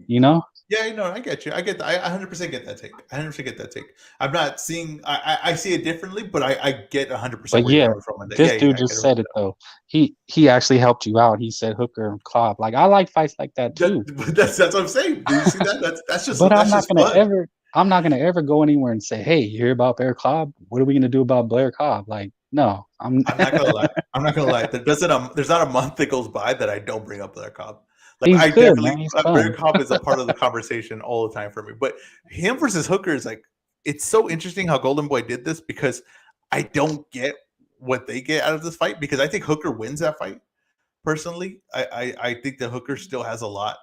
Yeah, I get you. I 100% get that take. I 100% get that take. I'm not seeing. I see it differently, but I get 100%. But yeah, this dude just said it though. He actually helped you out. He said Hooker and Cobb. Like, I like fights like that too. That's what I'm saying. Do you see that? That's just. But I'm not gonna ever go anywhere and say, "Hey, you hear about Blair Cobb? What are we gonna do about Blair Cobb?" Like, no, I'm not gonna lie. I'm not gonna lie. There's not a month that goes by that I don't bring up Blair Cobb. Like, he's good, man. Blair Cobb is a part of the conversation all the time for me. But him versus Hooker is like, it's so interesting how Golden Boy did this, because I don't get what they get out of this fight, because I think Hooker wins that fight. Personally, I think that Hooker still has a lot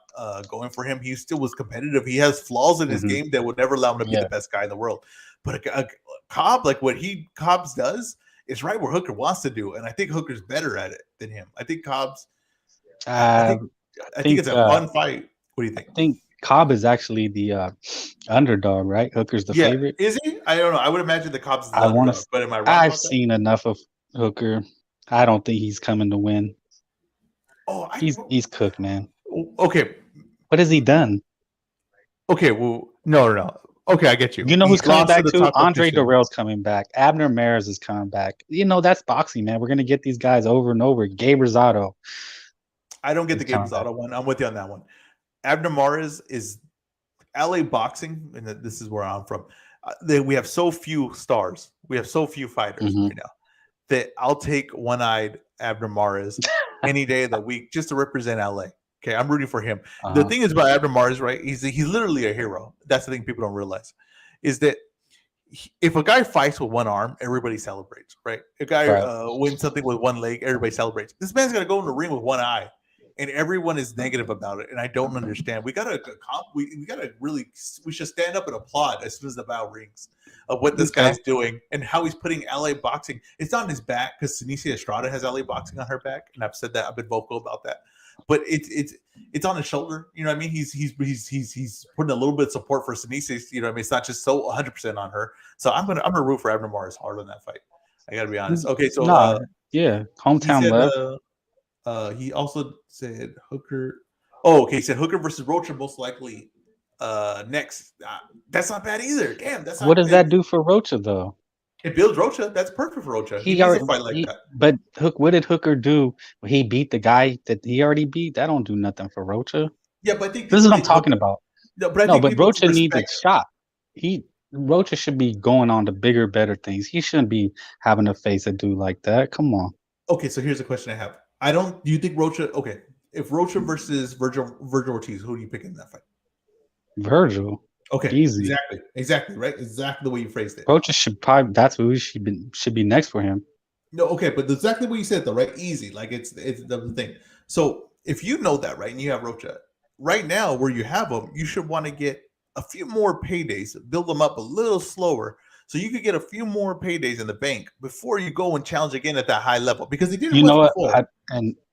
going for him. He still was competitive. He has flaws in his game that would never allow him to be the best guy in the world. But Cobb, like what Cobbs does, is right where Hooker wants to do, and I think Hooker's better at it than him. I think Cobbs. I think it's a fun fight. What do you think? Cobb is actually the underdog, right? Hooker's the Yeah, favorite. is he? I don't know. I would imagine the Cobb's the I want underdog, to. but am I wrong I've about that? seen enough of Hooker. I don't think he's coming to win. Oh, He's cooked, man. okay. What has he done? Okay, well, no. Okay, I get you. You know who's coming lost back the too? top Andre competition. Durrell's coming back. Abner Mares is coming back. You know, that's boxing, man. We're gonna get these guys over and over. Gabe Rosado. I don't get the He's Gabe coming back. Rosado one. I'm with you on that one. Abner Mares is LA boxing, and this is where I'm from. We have so few stars. We have so few fighters Mhm. right now that I'll take one-eyed Abner Mares any day of the week just to represent LA. Okay, I'm rooting for him. The thing is about Abner Mares, right? He's literally a hero. That's the thing people don't realize is that if a guy fights with one arm, everybody celebrates, right? A guy wins something with one leg, everybody celebrates. This man's gonna go in the ring with one eye, and everyone is negative about it. And I don't understand. We gotta we should stand up and applaud as soon as the bell rings of what this guy's doing and how he's putting LA boxing. It's not on his back because Senicia Estrada has LA boxing on her back, and I've said that. I've been vocal about that. But it's on his shoulder. You know what I mean? He's putting a little bit of support for Senicia. You know what I mean? It's not just so 100% on her. So I'm gonna root for Abner Mares hard on that fight. I gotta be honest. Okay, so hometown love. He also said Hooker. Oh, okay. He said Hooker versus Rocha most likely next. That's not bad either. Damn, that's not what does that do for Rocha though? It builds Rocha. That's perfect for Rocha. He needs a fight like that. But what did Hooker do? He beat the guy that he already beat. That don't do nothing for Rocha. Yeah, but I think this is what I'm talking about. No, but Rocha needs a shot. Rocha should be going on to bigger, better things. He shouldn't be having to face a dude like that. Come on. Okay, so here's a question I have. Do you think Rocha? Okay, if Rocha versus Virgil Ortiz, who do you pick in that fight? Virgil. Okay, easy. Exactly, right? Exactly the way you phrased it. Rocha should probably. That's who should be next for him. No, okay, but exactly what you said though, right? Easy, like it's the thing. So if you know that, right, and you have Rocha right now, where you have him, you should want to get a few more paydays, build them up a little slower, so you could get a few more paydays in the bank before you go and challenge again at that high level. Because he didn't. You know what?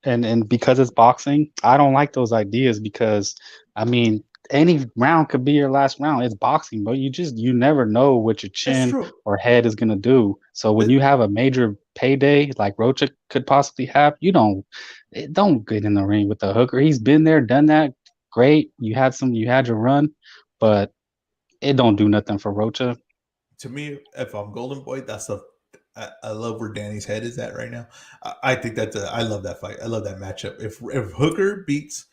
And because it's boxing, I don't like those ideas because I mean. Any round could be your last round. It's boxing, but you never know what your chin or head is gonna do. So when you have a major payday like Rocha could possibly have, don't get in the ring with the Hooker. He's been there, done that. Great. You had your run, but it don't do nothing for Rocha. To me, if I'm Golden Boy, I love where Danny's head is at right now. I think I love that fight. I love that matchup. If Hooker beats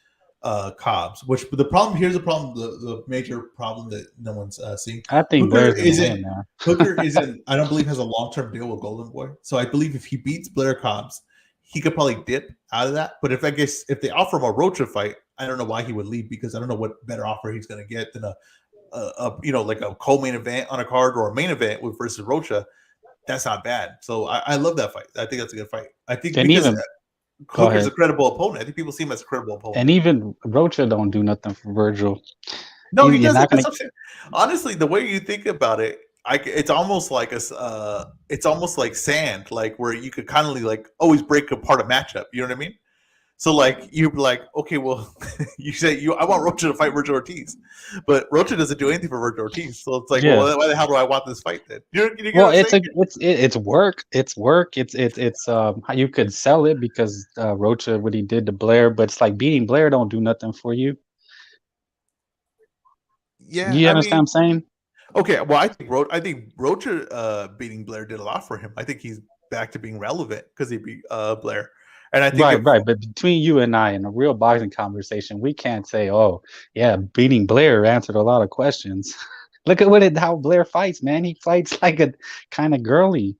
Cobbs, which here's the problem, the major problem that no one's seeing. I think Hooker isn't I don't believe has a long-term deal with Golden Boy. So I believe if he beats Blair Cobbs, he could probably dip out of that. But if they offer him a Rocha fight, I don't know why he would leave, because I don't know what better offer he's going to get than like a co-main event on a card or a main event with versus Rocha. That's not bad. So I love that fight. I think that's a good fight. I think Hooker's a credible opponent. I think people see him as a credible opponent. And even Rocha don't do nothing for Virgil. No, he doesn't. Honestly, the way you think about it, it's almost like sand, like where you could kind of like always break apart a matchup. You know what I mean? So like you're like, okay, well, you say I want Rocha to fight Virgil Ortiz, but Rocha doesn't do anything for Virgil Ortiz. So it's like, well, why the hell do I want this fight then? It's work. It's work. It's you could sell it because Rocha, what he did to Blair, but it's like beating Blair don't do nothing for you. Yeah, you understand what I'm saying? Okay, well, I think Rocha beating Blair did a lot for him. I think he's back to being relevant because he beat Blair. And I think right. But between you and I, in a real boxing conversation, we can't say, "Oh, yeah, beating Blair answered a lot of questions." Look at how Blair fights, man. He fights like a kind of girly.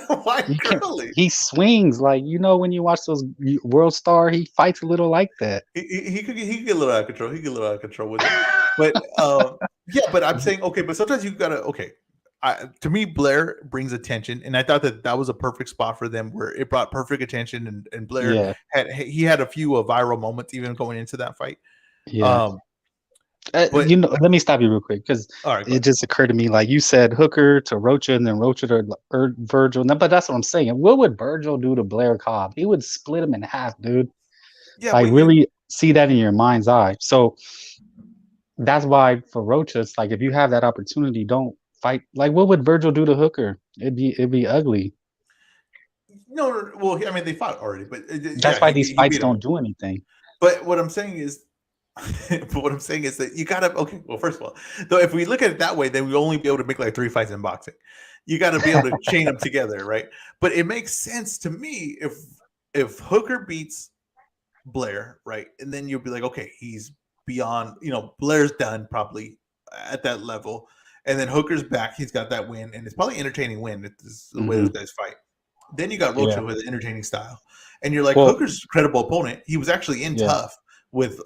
Why girly? He swings like when you watch those World Star, he fights a little like that. He could get a little out of control. He could get a little out of control with it. But but I'm saying but sometimes you gotta to me, Blair brings attention, and I thought that was a perfect spot for them, where it brought perfect attention, and Blair had a few viral moments even going into that fight. Yeah. But let me stop you real quick, because it just occurred to me, like you said, Hooker to Rocha and then Rocha to Virgil. But that's what I'm saying. What would Virgil do to Blair Cobb? He would split him in half, dude. Yeah, like really see that in your mind's eye. So that's why for Rocha, it's like if you have that opportunity, don't fight. Like, what would Virgil do to Hooker? It'd be ugly. No, well, I mean, they fought already, but That's yeah, why he these he fights beat him. don't do anything. But what I'm saying is, that you gotta. Okay, well, first of all, though, if we look at it that way, then we only be able to make like 3 fights in boxing. You got to be able to chain them together, right? But it makes sense to me if Hooker beats Blair, right, and then you'll be like, okay, he's beyond. Blair's done probably at that level, and then Hooker's back. He's got that win, and it's probably an entertaining win. It's the way those guys fight. Then you got Rocha with an entertaining style, and you're like, Hooker's a credible opponent. He was actually in tough with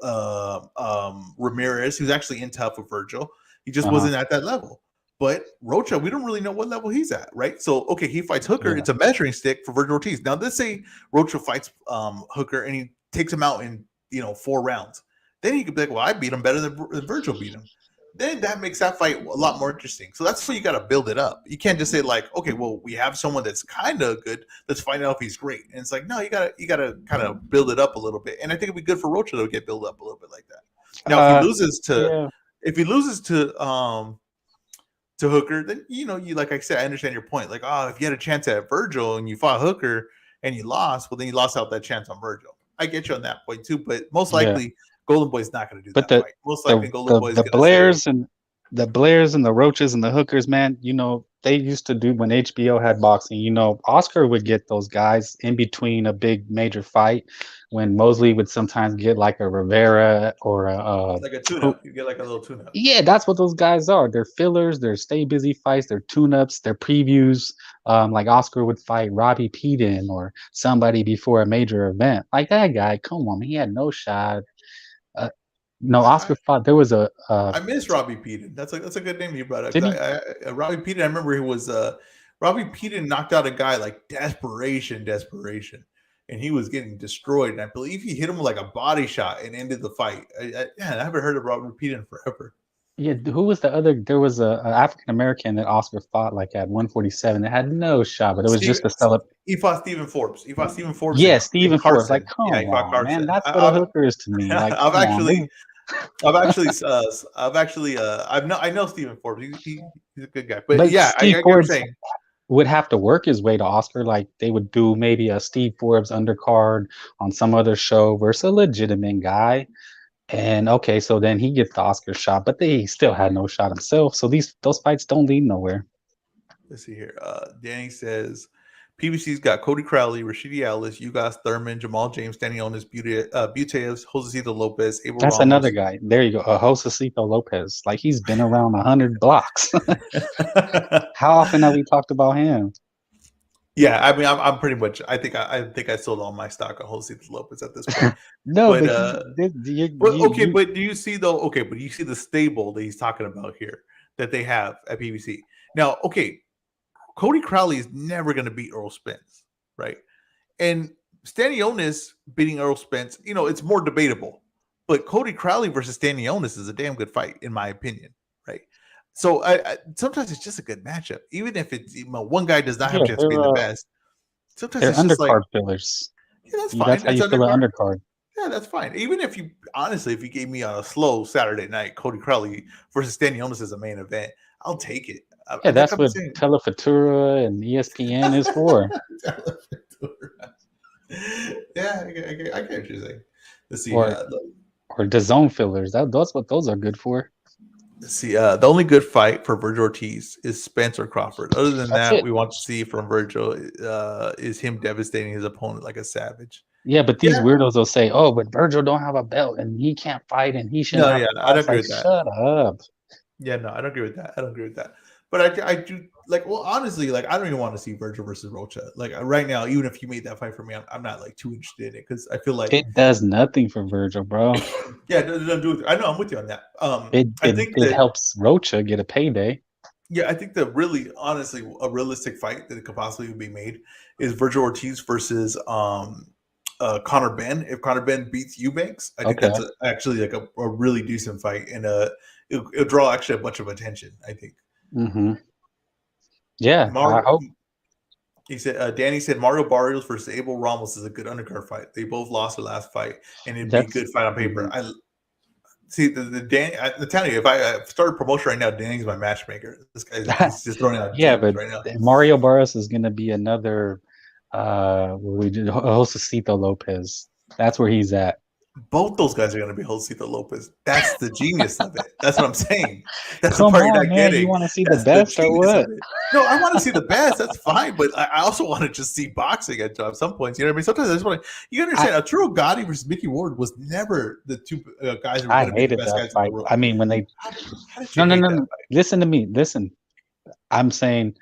Ramirez. He was actually in tough with Virgil. He just wasn't at that level. But Rocha, we don't really know what level he's at, right? So, okay, he fights Hooker. Yeah. It's a measuring stick for Virgil Ortiz. Now, let's say Rocha fights Hooker and he takes him out in 4 rounds. Then he could be like, well, I beat him better than Virgil beat him. Then that makes that fight a lot more interesting. So that's where you got to build it up. You can't just say like, okay, well, we have someone that's kind of good. Let's find out if he's great. And it's like, no, you got to kind of build it up a little bit. And I think it'd be good for Rocha to get built up a little bit like that. Now, if he loses to Hooker, then you like I said, I understand your point. Like, if you had a chance at Virgil and you fought Hooker and you lost, well, then you lost out that chance on Virgil. I get you on that point too, but most likely Golden Boy's not going to do that. Fight. Most likely Golden Boy's the Blairs and the Blairs and the Roaches and the Hookers, man. They used to do when HBO had boxing. Oscar would get those guys in between a big major fight. When Mosley would sometimes get like a Rivera or like a tune-up. You get like a little tune-up. Yeah, that's what those guys are. They're fillers. They're stay busy fights. They're tune-ups. They're previews. Like Oscar would fight Robbie Peden or somebody before a major event. Like that guy, come on, he had no shot. Oscar fought. There was a. I miss Robbie Peden. That's a good name you brought up. Robbie Peden. I remember he was. Robbie Peden knocked out a guy like desperation, and he was getting destroyed. And I believe he hit him with like a body shot and ended the fight. I haven't heard of Robbie Peden forever. Yeah, who was the other? There was a African American that Oscar fought like at 147 that had no shot, but it was just to sell it. He fought Stephen Forbes. Yeah, Stephen Forbes. Like, come on, man, that's what a hooker is to me. Like, I know Stephen Forbes. He's a good guy, but yeah, I get what you're saying. Would have to work his way to Oscar. Like they would do maybe a Steve Forbes undercard on some other show versus a legitimate guy. And okay, so then he gets the Oscar shot, but he still had no shot himself. So those fights don't lead nowhere. Let's see here. Danny says PBC's got Cody Crowley, Rashidi Ellis, Ugas Thurman, Jamal James, Stanionis, Buteas, Josecito Lopez, Abel That's Ramos. Another guy. There you go. Josecito Lopez. Like he's been around 100 blocks. How often have we talked about him? Yeah, I mean, I'm pretty much. I think I sold all my stock on Josecito Lopez at this point. No, but do you see though? Okay, but you see the stable that he's talking about here that they have at PBC. Now, okay, Cody Crowley is never going to beat Earl Spence, right? And Stanionis beating Earl Spence, it's more debatable. But Cody Crowley versus Stanionis is a damn good fight, in my opinion, right? So I sometimes it's just a good matchup, even if it's one guy does not have a chance to be the best. Sometimes they're it's just undercard fillers. Yeah, that's fine. That's how you fill an undercard. Yeah, that's fine. Even if you gave me on a slow Saturday night, Cody Crowley versus Stanionis as a main event, I'll take it. Yeah, that's what Telefutura and ESPN is for. Yeah, I get what you're saying. Let's see. Or DAZN fillers. That's what those are good for. Let's see. The only good fight for Virgil Ortiz is Spencer Crawford. Other than that, we want to see from Virgil is him devastating his opponent like a savage. Yeah, but these weirdos will say, "Oh, but Virgil don't have a belt and he can't fight and he shouldn't." No, yeah, I don't agree with that. Shut up. Yeah, no, I don't agree with that. But I do like. Well, honestly, like I don't even want to see Virgil versus Rocha. Like right now, even if you made that fight for me, I'm not like too interested in it because I feel like it does nothing for Virgil, bro. Yeah, it doesn't do it. I know, I'm with you on that. I think it helps Rocha get a payday. Yeah, I think that really, honestly, a realistic fight that could possibly be made is Virgil Ortiz versus Conor Benn. If Conor Benn beats Eubanks, I think that's actually like a really decent fight, and it'll draw actually a bunch of attention, I think. Mm-hmm. Yeah, He said, Danny said Mario Barrios versus Abel Ramos is a good undercard fight. They both lost their last fight, and it'd be a good fight on paper. Mhm. I see the Danny. I'm telling you, if I started promotion right now, Danny's my matchmaker. This guy's just throwing out Yeah, gems but right now. Mario Barros is going to be another Josecito Lopez. That's where he's at. Both those guys are going to be Josito Lopez. That's the genius of it. That's what I'm saying. That's Come the part you're on, not man. getting. You want to see That's the best or genius what? of it. No, I want to see the best. That's fine, but I also want to just see boxing at some points. You know what I mean? Sometimes I just want to. You understand? Arturo Gotti versus Mickey Ward was never the two guys who were going to be the best guys fight. in the world. I mean, when they How did you hate that fight? Listen to me. Listen, I'm saying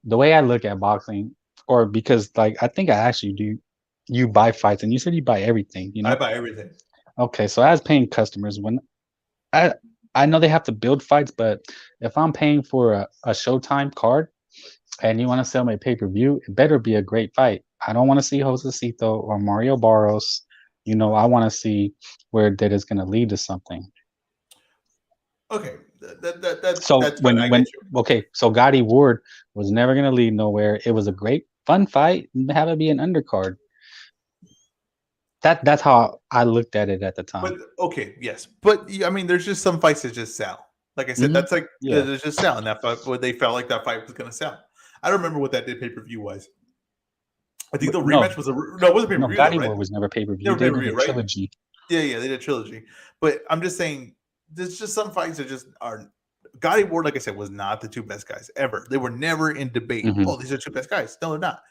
the way I look at boxing, or because like I think I actually do. You buy fights, and you said you buy everything. You know, I buy everything. Okay, so as paying customers, when I know they have to build fights, but if I'm paying for a Showtime card and you want to sell me a pay-per-view, it better be a great fight. I don't want to see Josecito or Mario Barros. You know, I want to see where that is going to lead to something. Okay, So that's fine. I get you. Okay, so Gotti Ward was never going to lead nowhere. It was a great fun fight. Have it be an undercard. That's how I looked at it at the time. But okay, yes, but I mean, there's just some fights that just sell. Like I said, that's like there's just sell, and that fight where they felt like that fight was going to sell. I don't remember what that did pay-per-view wise. I think the rematch was it wasn't pay-per-view. No, Gotti War was never pay-per-view. They did a trilogy. Yeah, they did a trilogy. But I'm just saying, there's just some fights that just are. Gotti Ward, like I said, was not the two best guys ever. They were never in debate. Mhm. Oh, these are two best guys. No, they're not.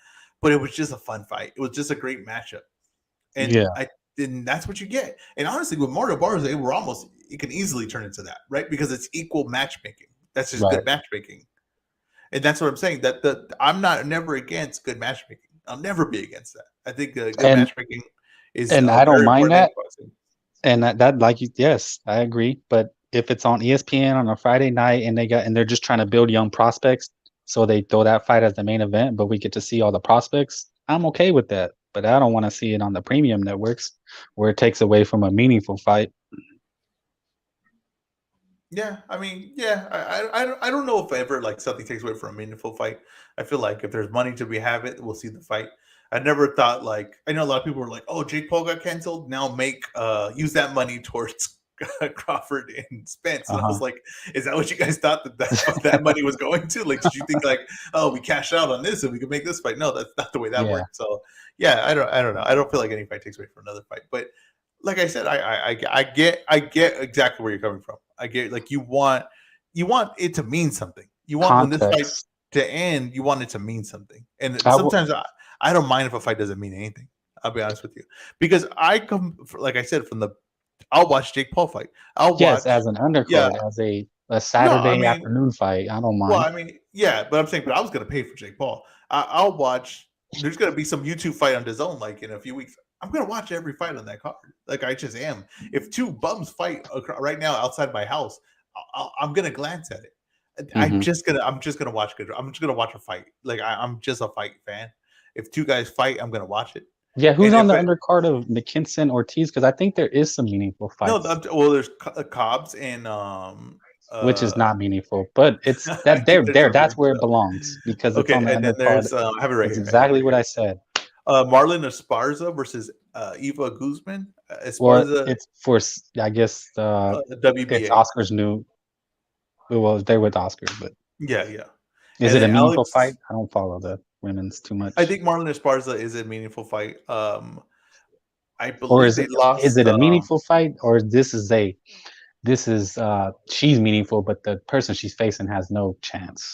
But it was just a fun fight. It was just a great matchup. And and that's what you get. And honestly, with Mario Barros and Abel Ramos, it can easily turn into that, right? Because it's equal matchmaking. That's just good matchmaking. And that's what I'm saying. That I'm never against good matchmaking. I'll never be against that. I think good matchmaking is, and I don't mind that. And that like yes, I agree. But if it's on ESPN on a Friday night and they're just trying to build young prospects, so they throw that fight as the main event, but we get to see all the prospects, I'm okay with that. But I don't want to see it on the premium networks where it takes away from a meaningful fight. Yeah, I mean, yeah, I don't know if ever like something takes away from a meaningful fight. I feel like if there's money to be have it, we'll see the fight. I never thought like I know a lot of people were like, oh, Jake Paul got canceled. Now use that money towards Crawford and Spence. And I was like, is that what you guys thought that money was going to? Like, did you think like, oh, we cashed out on this and we could make this fight? No, that's not the way that worked. So yeah, I don't know. I don't feel like any fight takes away from another fight. But like I said, I get exactly where you're coming from. I get like you want it to mean something. You want when this fight to end, you want it to mean something. And sometimes I don't mind if a fight doesn't mean anything. I'll be honest with you, because I come like I said I'll watch Jake Paul fight. I'll watch as an undercard, as a Saturday afternoon fight. I don't mind. Well, I mean, yeah, but I'm saying, but I was going to pay for Jake Paul. I'll watch. There's going to be some YouTube fight on DAZN like in a few weeks. I'm going to watch every fight on that card. Like I just am. If two bums fight right now outside my house, I'm going to glance at it. I'm just gonna watch good. I'm just gonna watch a fight. Like I'm just a fight fan. If two guys fight, I'm gonna watch it. Yeah, who's on the undercard of McKinson Ortiz? Because I think there is some meaningful fights. No, well, there's Cobbs and which is not meaningful, but it's that there. That's where it belongs because it's on the and undercard. Then there's I have it right here. Exactly what I said. Marlon Esparza versus Eva Guzman. Esparza, well, it's for I guess WBA. It's Oscar's new. Well, they're with Oscar, but yeah. Is it a meaningful fight? I don't follow the women's too much. I think Marlon Esparza is a meaningful fight. I believe or is they it, lost. Is it a meaningful fight, or this is she's meaningful, but the person she's facing has no chance?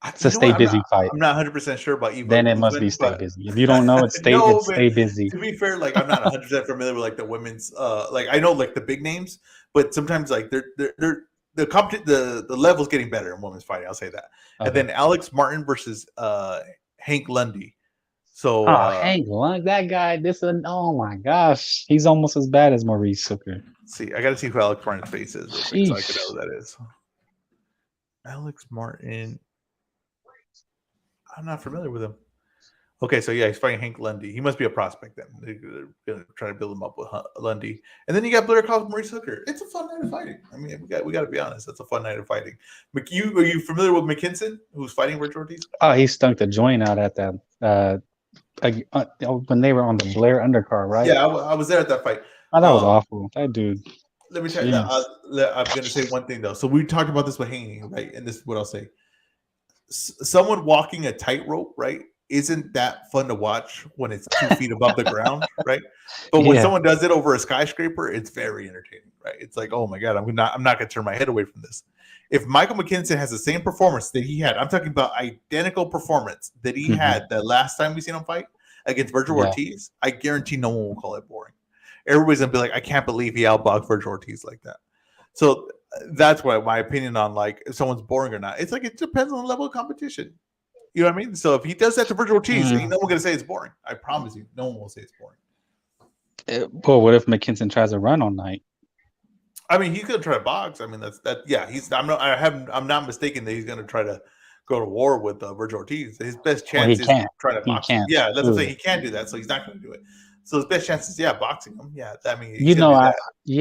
It's a stay busy fight. I'm not 100% sure about Eva. Then it must be stay busy. If you don't know, it's stay busy. To be fair, like I'm not 100% familiar with like the women's. Like I know like the big names, but sometimes like the level's getting better in women's fighting. I'll say that. Okay. And then Alex Martin versus Hank Lundy. So Hank Lundy, that guy. Oh my gosh, he's almost as bad as Maurice Hooker. See, I got to see who Alex Martin's face is, so I can know who that is. Alex Martin. I'm not familiar with him. Okay, so yeah, he's fighting Hank Lundy. He must be a prospect then. They're gonna try to build him up with Lundy, and then you got Blair Collins, Maurice Hooker. It's a fun night of fighting. I mean, we got to be honest. That's a fun night of fighting. Are you familiar with McKinson, who's fighting Virgil Ortiz? Oh, he stunk the joint out at that when they were on the Blair undercard, right? Yeah, I was there at that fight. Oh, that was awful. That dude. Let me tell you. I'm going to say one thing though. So we talked about this with Haney, right? And this is what I'll say. Someone walking a tightrope, right? Isn't that fun to watch when it's 2 feet above the ground, right? But when someone does it over a skyscraper, it's very entertaining, right? It's like, oh my god, I'm not going to turn my head away from this. If Michael McKinson has the same performance that he had, I'm talking about identical performance that he had the last time we seen him fight against Virgil Ortiz, I guarantee no one will call it boring. Everybody's gonna be like, I can't believe he outboxed Virgil Ortiz like that. So that's why my opinion on like if someone's boring or not. It's like it depends on the level of competition. You know what I mean? So if he does that to Virgil Ortiz, ain't no one gonna say it's boring. I promise you, no one will say it's boring. Well, what if McKinson tries to run all night? I mean, he's gonna try to box. I mean, that's that. Yeah, I'm not mistaken that he's gonna try to go to war with Virgil Ortiz. His best chance is to try to box him. Yeah, that's what I'm saying. He can't do that, so he's not gonna do it. So his best chance is boxing him. Yeah, I mean,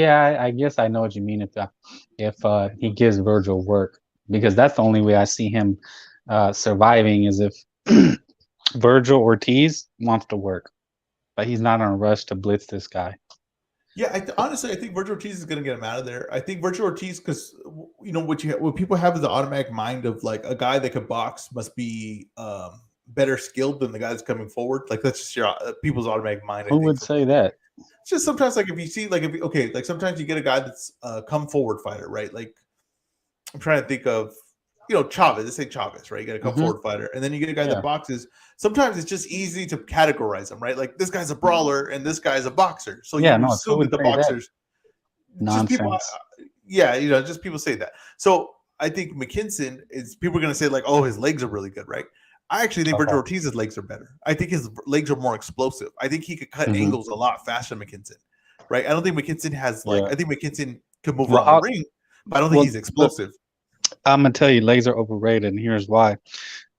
I guess I know what you mean if he gives Virgil work, because that's the only way I see him surviving is if Virgil Ortiz wants to work, but he's not in a rush to blitz this guy. Yeah, honestly, I think Virgil Ortiz is going to get him out of there. I think Virgil Ortiz, because you know what people have is the automatic mind of like a guy that could box must be better skilled than the guy that's coming forward. Like that's just your people's automatic mind. Who would say that? It's just sometimes like if you see like like sometimes you get a guy that's a come forward fighter, right? Like I'm trying to think of Chavez. Let's say Chavez, right? You got a come forward fighter, and then you get a guy that boxes. Sometimes it's just easy to categorize them, right? Like this guy's a brawler and this guy's a boxer. So you assume that the boxers, nonsense. Just people, just people say that. So I think McKinson is people are going to say like, oh, his legs are really good, right? I actually think Virgil Ortiz's legs are better. I think his legs are more explosive. I think he could cut angles a lot faster than McKinson, right? I don't think McKinson has I think McKinson could move around the ring, but I don't think he's explosive. I'm gonna tell you, legs are overrated, and here's why.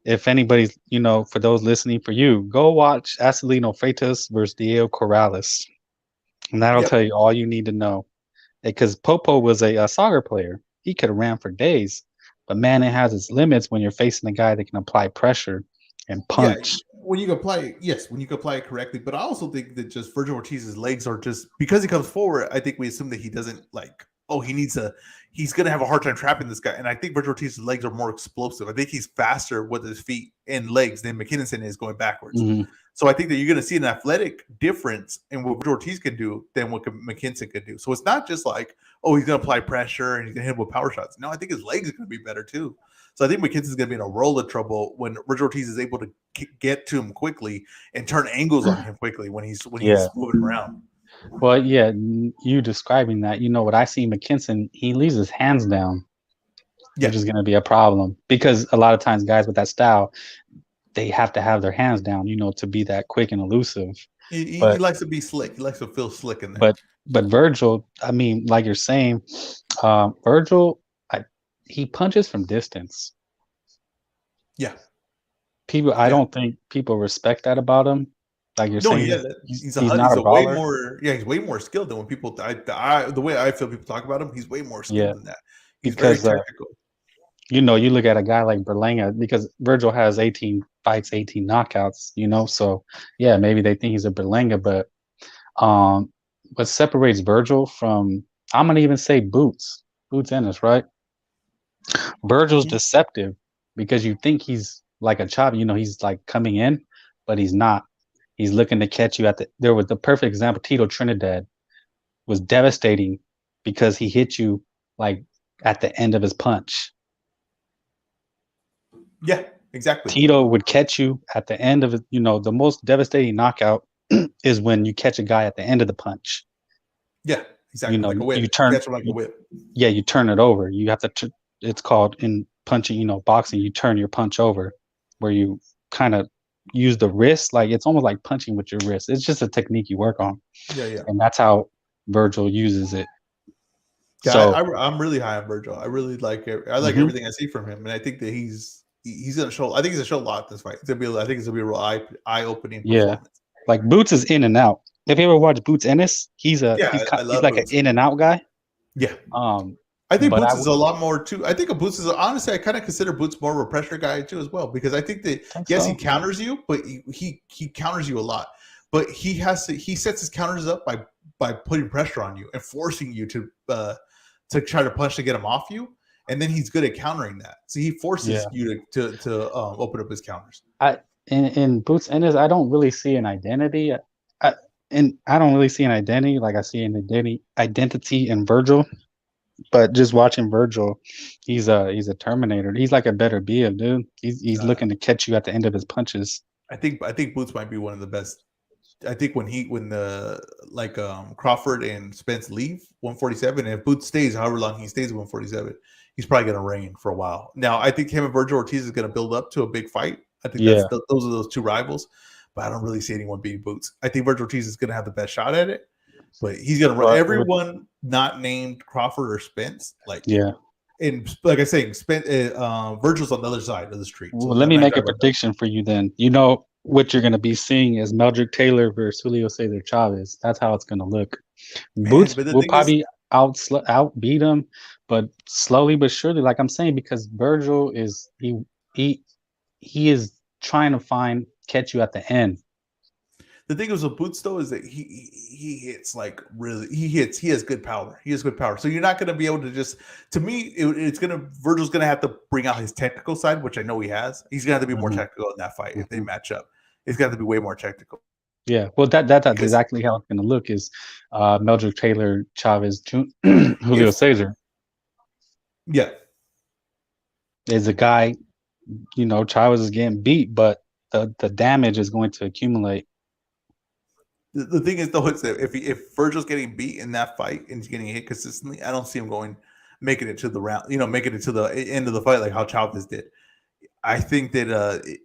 If anybody's, for those listening, for you, go watch Acelino Freitas versus Diego Corrales, and that'll tell you all you need to know. Because Popo was a soccer player, he could have ran for days, but man, it has its limits when you're facing a guy that can apply pressure and punch. Yeah, when you can apply it correctly. But I also think that just Virgil Ortiz's legs are just because he comes forward. I think we assume that he doesn't like. Oh, he's going to have a hard time trapping this guy. And I think Virgil Ortiz's legs are more explosive. I think he's faster with his feet and legs than McKinson is going backwards. So I think that you're going to see an athletic difference in what Virgil Ortiz can do than what McKinson could do. So it's not just like, oh, he's going to apply pressure and he's going to hit him with power shots. No, I think his legs are going to be better too. So I think McKinson's going to be in a world of trouble when Virgil Ortiz is able to get to him quickly and turn angles on him quickly when he's moving around. Well, yeah, you describing that, what I see McKinson, he leaves his hands down, which is going to be a problem because a lot of times guys with that style, they have to have their hands down, to be that quick and elusive. He likes to be slick. He likes to feel slick in there. But Virgil, I mean, like you're saying, Virgil, he punches from distance. Yeah. I don't think people respect that about him. Like you're saying, he's not a way more. Yeah, he's way more skilled than when people. The way I feel people talk about him, he's way more skilled than that. He's very technical. You look at a guy like Berlanga because Virgil has 18 fights, 18 knockouts. So yeah, maybe they think he's a Berlanga, but what separates Virgil from, I'm gonna even say Boots Ennis, right? Virgil's deceptive because you think he's like a chop. He's like coming in, but he's not. He's looking to catch you there was the perfect example. Tito Trinidad was devastating because he hit you like at the end of his punch. Yeah, exactly. Tito would catch you at the end of it. The most devastating knockout is when you catch a guy at the end of the punch. Yeah, exactly. Like a whip. You turn like a whip. Yeah, you turn it over. You have to. It's called in punching. Boxing. You turn your punch over, where you kind of use the wrist, like it's almost like punching with your wrist. It's just a technique you work on. Yeah. And that's how Virgil uses it. Yeah, so I'm really high on Virgil. I really like it. I like everything I see from him, and I think that he's he's gonna show. I think he's gonna show a lot this fight. I think it's gonna be a real eye opening Yeah. performance. Like Boots is in and out. If you ever watch Boots Ennis, he's I like Boots. an in and out guy. Yeah. I think Boots is a lot more too. I think Boots is honestly, I kind of consider Boots more of a pressure guy too as well, because I think that he counters you, but he counters you a lot. But he sets his counters up by putting pressure on you and forcing you to try to punch to get him off you, and then he's good at countering that. So he forces you to open up his counters. In Boots Ennis, I don't really see an identity. I don't really see an identity. Like I see an identity in Virgil. But just watching Virgil, he's a Terminator. He's like a better Bia, dude. He's looking to catch you at the end of his punches. I think Boots might be one of the best. I think when Crawford and Spence leave 147, and if Boots stays however long he stays at 147, he's probably going to reign for a while. Now, I think him and Virgil Ortiz is going to build up to a big fight. I think those are those two rivals, but I don't really see anyone beating Boots. I think Virgil Ortiz is going to have the best shot at it. But he's gonna run everyone not named Crawford or Spence. And like I say, Virgil's on the other side of the street. So let me make a prediction for you. Then you know what you're gonna be seeing is Meldrick Taylor versus Julio Cesar Chavez. That's how it's gonna look. Boots will probably outbeat him, but slowly but surely, like I'm saying, because Virgil is he is trying to catch you at the end. The thing is with Boots though is that he hits like really he has good power. He has good power. So you're not going to be able to just. To me, Virgil's going to have to bring out his technical side, which I know he has. He's going to have to be more technical in that fight if they match up. It's got to be way more technical. Yeah, well, that's exactly how it's going to look. Is Meldrick Taylor, Chavez, Julio Cesar? Yeah, is a guy. You know, Chavez is getting beat, but the damage is going to accumulate. The thing is, though, is that if Virgil's getting beat in that fight and he's getting hit consistently, I don't see him making it to the round, making it to the end of the fight like how Chavez did. I think that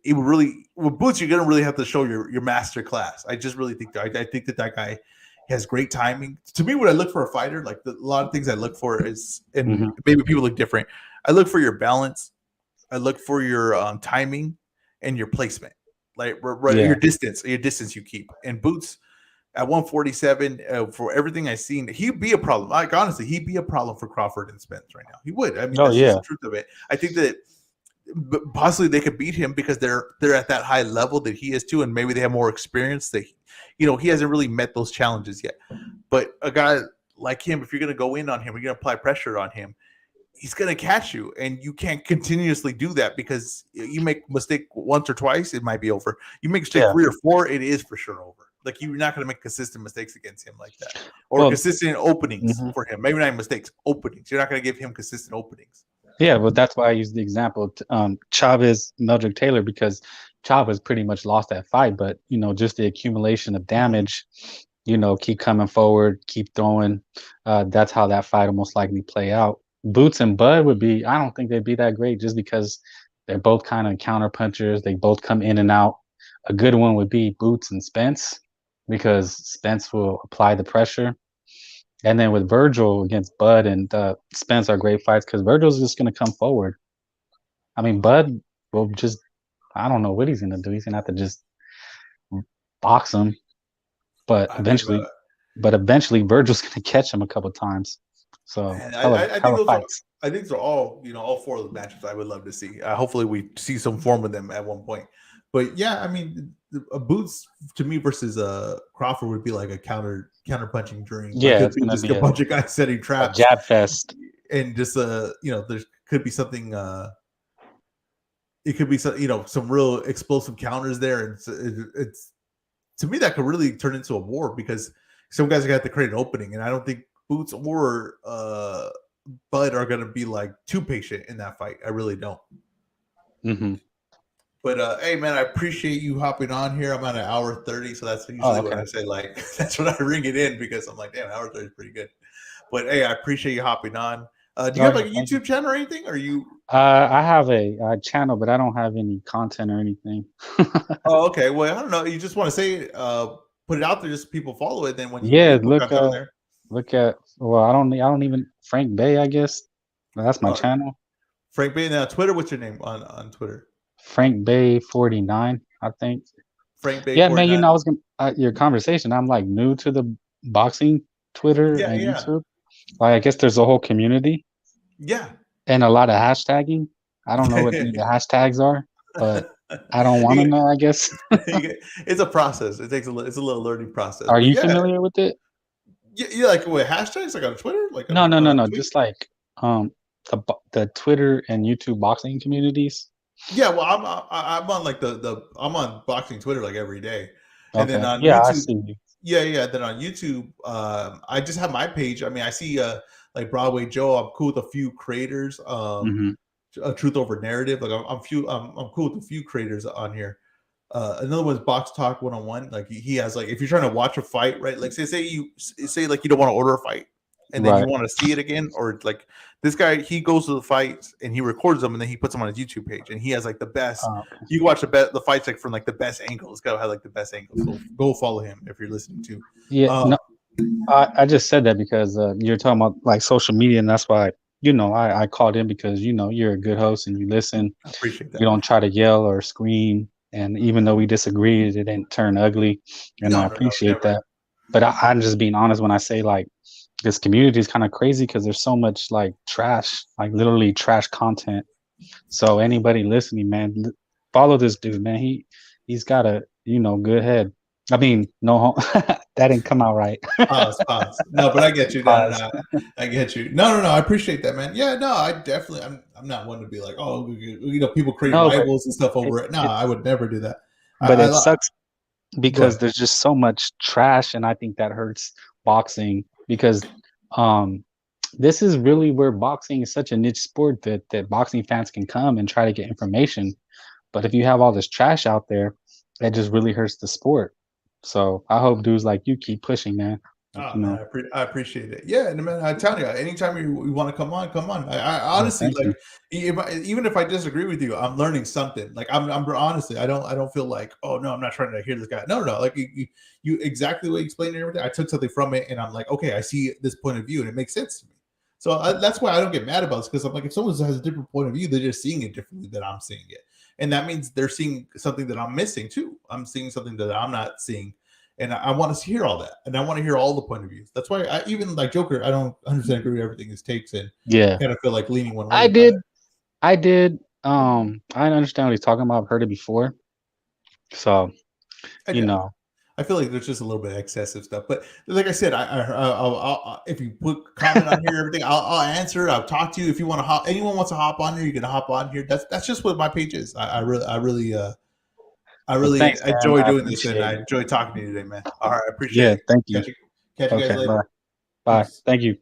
it would really, with Boots, you're going to really have to show your master class. I just really think that. I think that guy has great timing. To me, what I look for a fighter, like a lot of things I look for is, and maybe people look different. I look for your balance. I look for your timing and your placement, like your distance you keep. And Boots, at 147, for everything I've seen, he'd be a problem. Like honestly, he'd be a problem for Crawford and Spence right now. He would. I mean, that's just the truth of it. I think that possibly they could beat him because they're at that high level that he is too, and maybe they have more experience. That he hasn't really met those challenges yet. But a guy like him, if you're going to go in on him, you're going to apply pressure on him. He's going to catch you, and you can't continuously do that because you make a mistake once or twice, it might be over. You make a mistake 3 or 4, it is for sure over. Like you're not going to make consistent mistakes against him like that, or consistent openings for him. Maybe not mistakes, openings. You're not going to give him consistent openings. Yeah, but that's why I use the example Chavez, Meldrick Taylor, because Chavez pretty much lost that fight, but just the accumulation of damage. Keep coming forward, keep throwing. That's how that fight will most likely play out. Boots and Bud would be. I don't think they'd be that great just because they're both kind of counter punchers. They both come in and out. A good one would be Boots and Spence, because Spence will apply the pressure. And then with Virgil against Bud and Spence are great fights because Virgil's just going to come forward. I mean, Bud will just, I don't know what he's going to do. He's going to have to just box him. But eventually Virgil's going to catch him a couple times. So I think they're all, all 4 of the matchups I would love to see. Hopefully we see some form of them at one point. But yeah, I mean, Boots to me versus Crawford would be like a counter punching during. It's gonna be a bunch of guys setting traps, jab fest, and just there could be something. It could be some real explosive counters there, and it's to me that could really turn into a war because some guys are gonna have to create an opening, and I don't think Boots or Bud are gonna be like too patient in that fight. I really don't. Mm-hmm. But hey, man, I appreciate you hopping on here. I'm at an hour 30, so that's usually what I say. Like that's when I ring it in because I'm like, damn, hour 30 is pretty good. But hey, I appreciate you hopping on. Do you have like a YouTube channel or anything? Or you? I have a channel, but I don't have any content or anything. Oh, okay. Well, I don't know. You just want to say, put it out there, just people follow it. Then when look at. Well, I don't even Frank Bay. I guess that's my channel. Frank Bay. Now Twitter. What's your name on Twitter? Frank Bay 49, I think. Frank Bay. Yeah, man. 49. I was gonna your conversation. I'm like new to the boxing Twitter Yeah, and yeah. YouTube. Like, I guess there's a whole community Yeah. and a lot of hashtagging. I don't know what the hashtags are, but I don't want to know, I guess. It's a process. It's a little learning process. Are But you yeah, familiar with it? yeah, like with hashtags, like on Twitter, like No, on no. tweet? Just like the Twitter and YouTube boxing communities. Yeah, well, I'm on like I'm on boxing Twitter like every day, and then Okay. on Yeah, I YouTube, see you. yeah. Then on YouTube, I just have my page. I mean, I see like Broadway Joe. I'm cool with a few creators. Mm-hmm. Truth over narrative. Like I'm cool with a few creators on here. Another one's Box Talk 101. Like he has like if you're trying to watch a fight, right? Like say like you don't want to order a fight, and then you want to see it again, or like this guy he goes to the fights and he records them and then he puts them on his YouTube page, and he has like the best. Okay. You can watch the fights like from like the best angles. This guy has like the best angles. So go follow him if you're listening to. Yeah. No, I just said that because you're talking about like social media, and that's why I called in because you're a good host and you listen. I appreciate that. You don't try to yell or scream, and even though we disagreed, it didn't turn ugly, and I appreciate that. But I'm just being honest when I say like this community is kind of crazy because there's so much like trash, like literally trash content. So anybody listening, man, follow this dude, man. He's got a good head. I mean, no, that didn't come out right. Pause. No, but I get you. No, I get you. No. I appreciate that, man. Yeah, no, I definitely. I'm not one to be like, oh, people create rivals and stuff over it. No, I would never do that. But it sucks because there's just so much trash, and I think that hurts boxing because this is really where boxing is such a niche sport that boxing fans can come and try to get information. But if you have all this trash out there, it just really hurts the sport. So I hope dudes like you keep pushing, man. Man, I appreciate it. Yeah, and man, I tell you, anytime you want to come on. I honestly like, even if I disagree with you, I'm learning something. Like I'm honestly, I don't feel like, oh no, I'm not trying to hear this guy. No. Like you exactly what you explained and everything. I took something from it, and I'm like, okay, I see this point of view, and it makes sense to me. So that's why I don't get mad about it, because I'm like, if someone has a different point of view, they're just seeing it differently than I'm seeing it. And that means they're seeing something that I'm missing too. I'm seeing something that I'm not seeing. And I want to hear all that. And I want to hear all the point of views. That's why I even like Joker, I don't 100% agree with everything his takes. And kind of feel like leaning one way. I did. I understand what he's talking about. I've heard it before. So, I feel like there's just a little bit of excessive stuff. But like I said, I'll if you put comment on here, everything, I'll answer. I'll talk to you. If you want to anyone wants to hop on here, you can hop on here. That's just what my page is. I really enjoy doing this, and I enjoy talking to you today, man. All right, I appreciate it. Thank you. Catch you guys later. Bye. Thank you.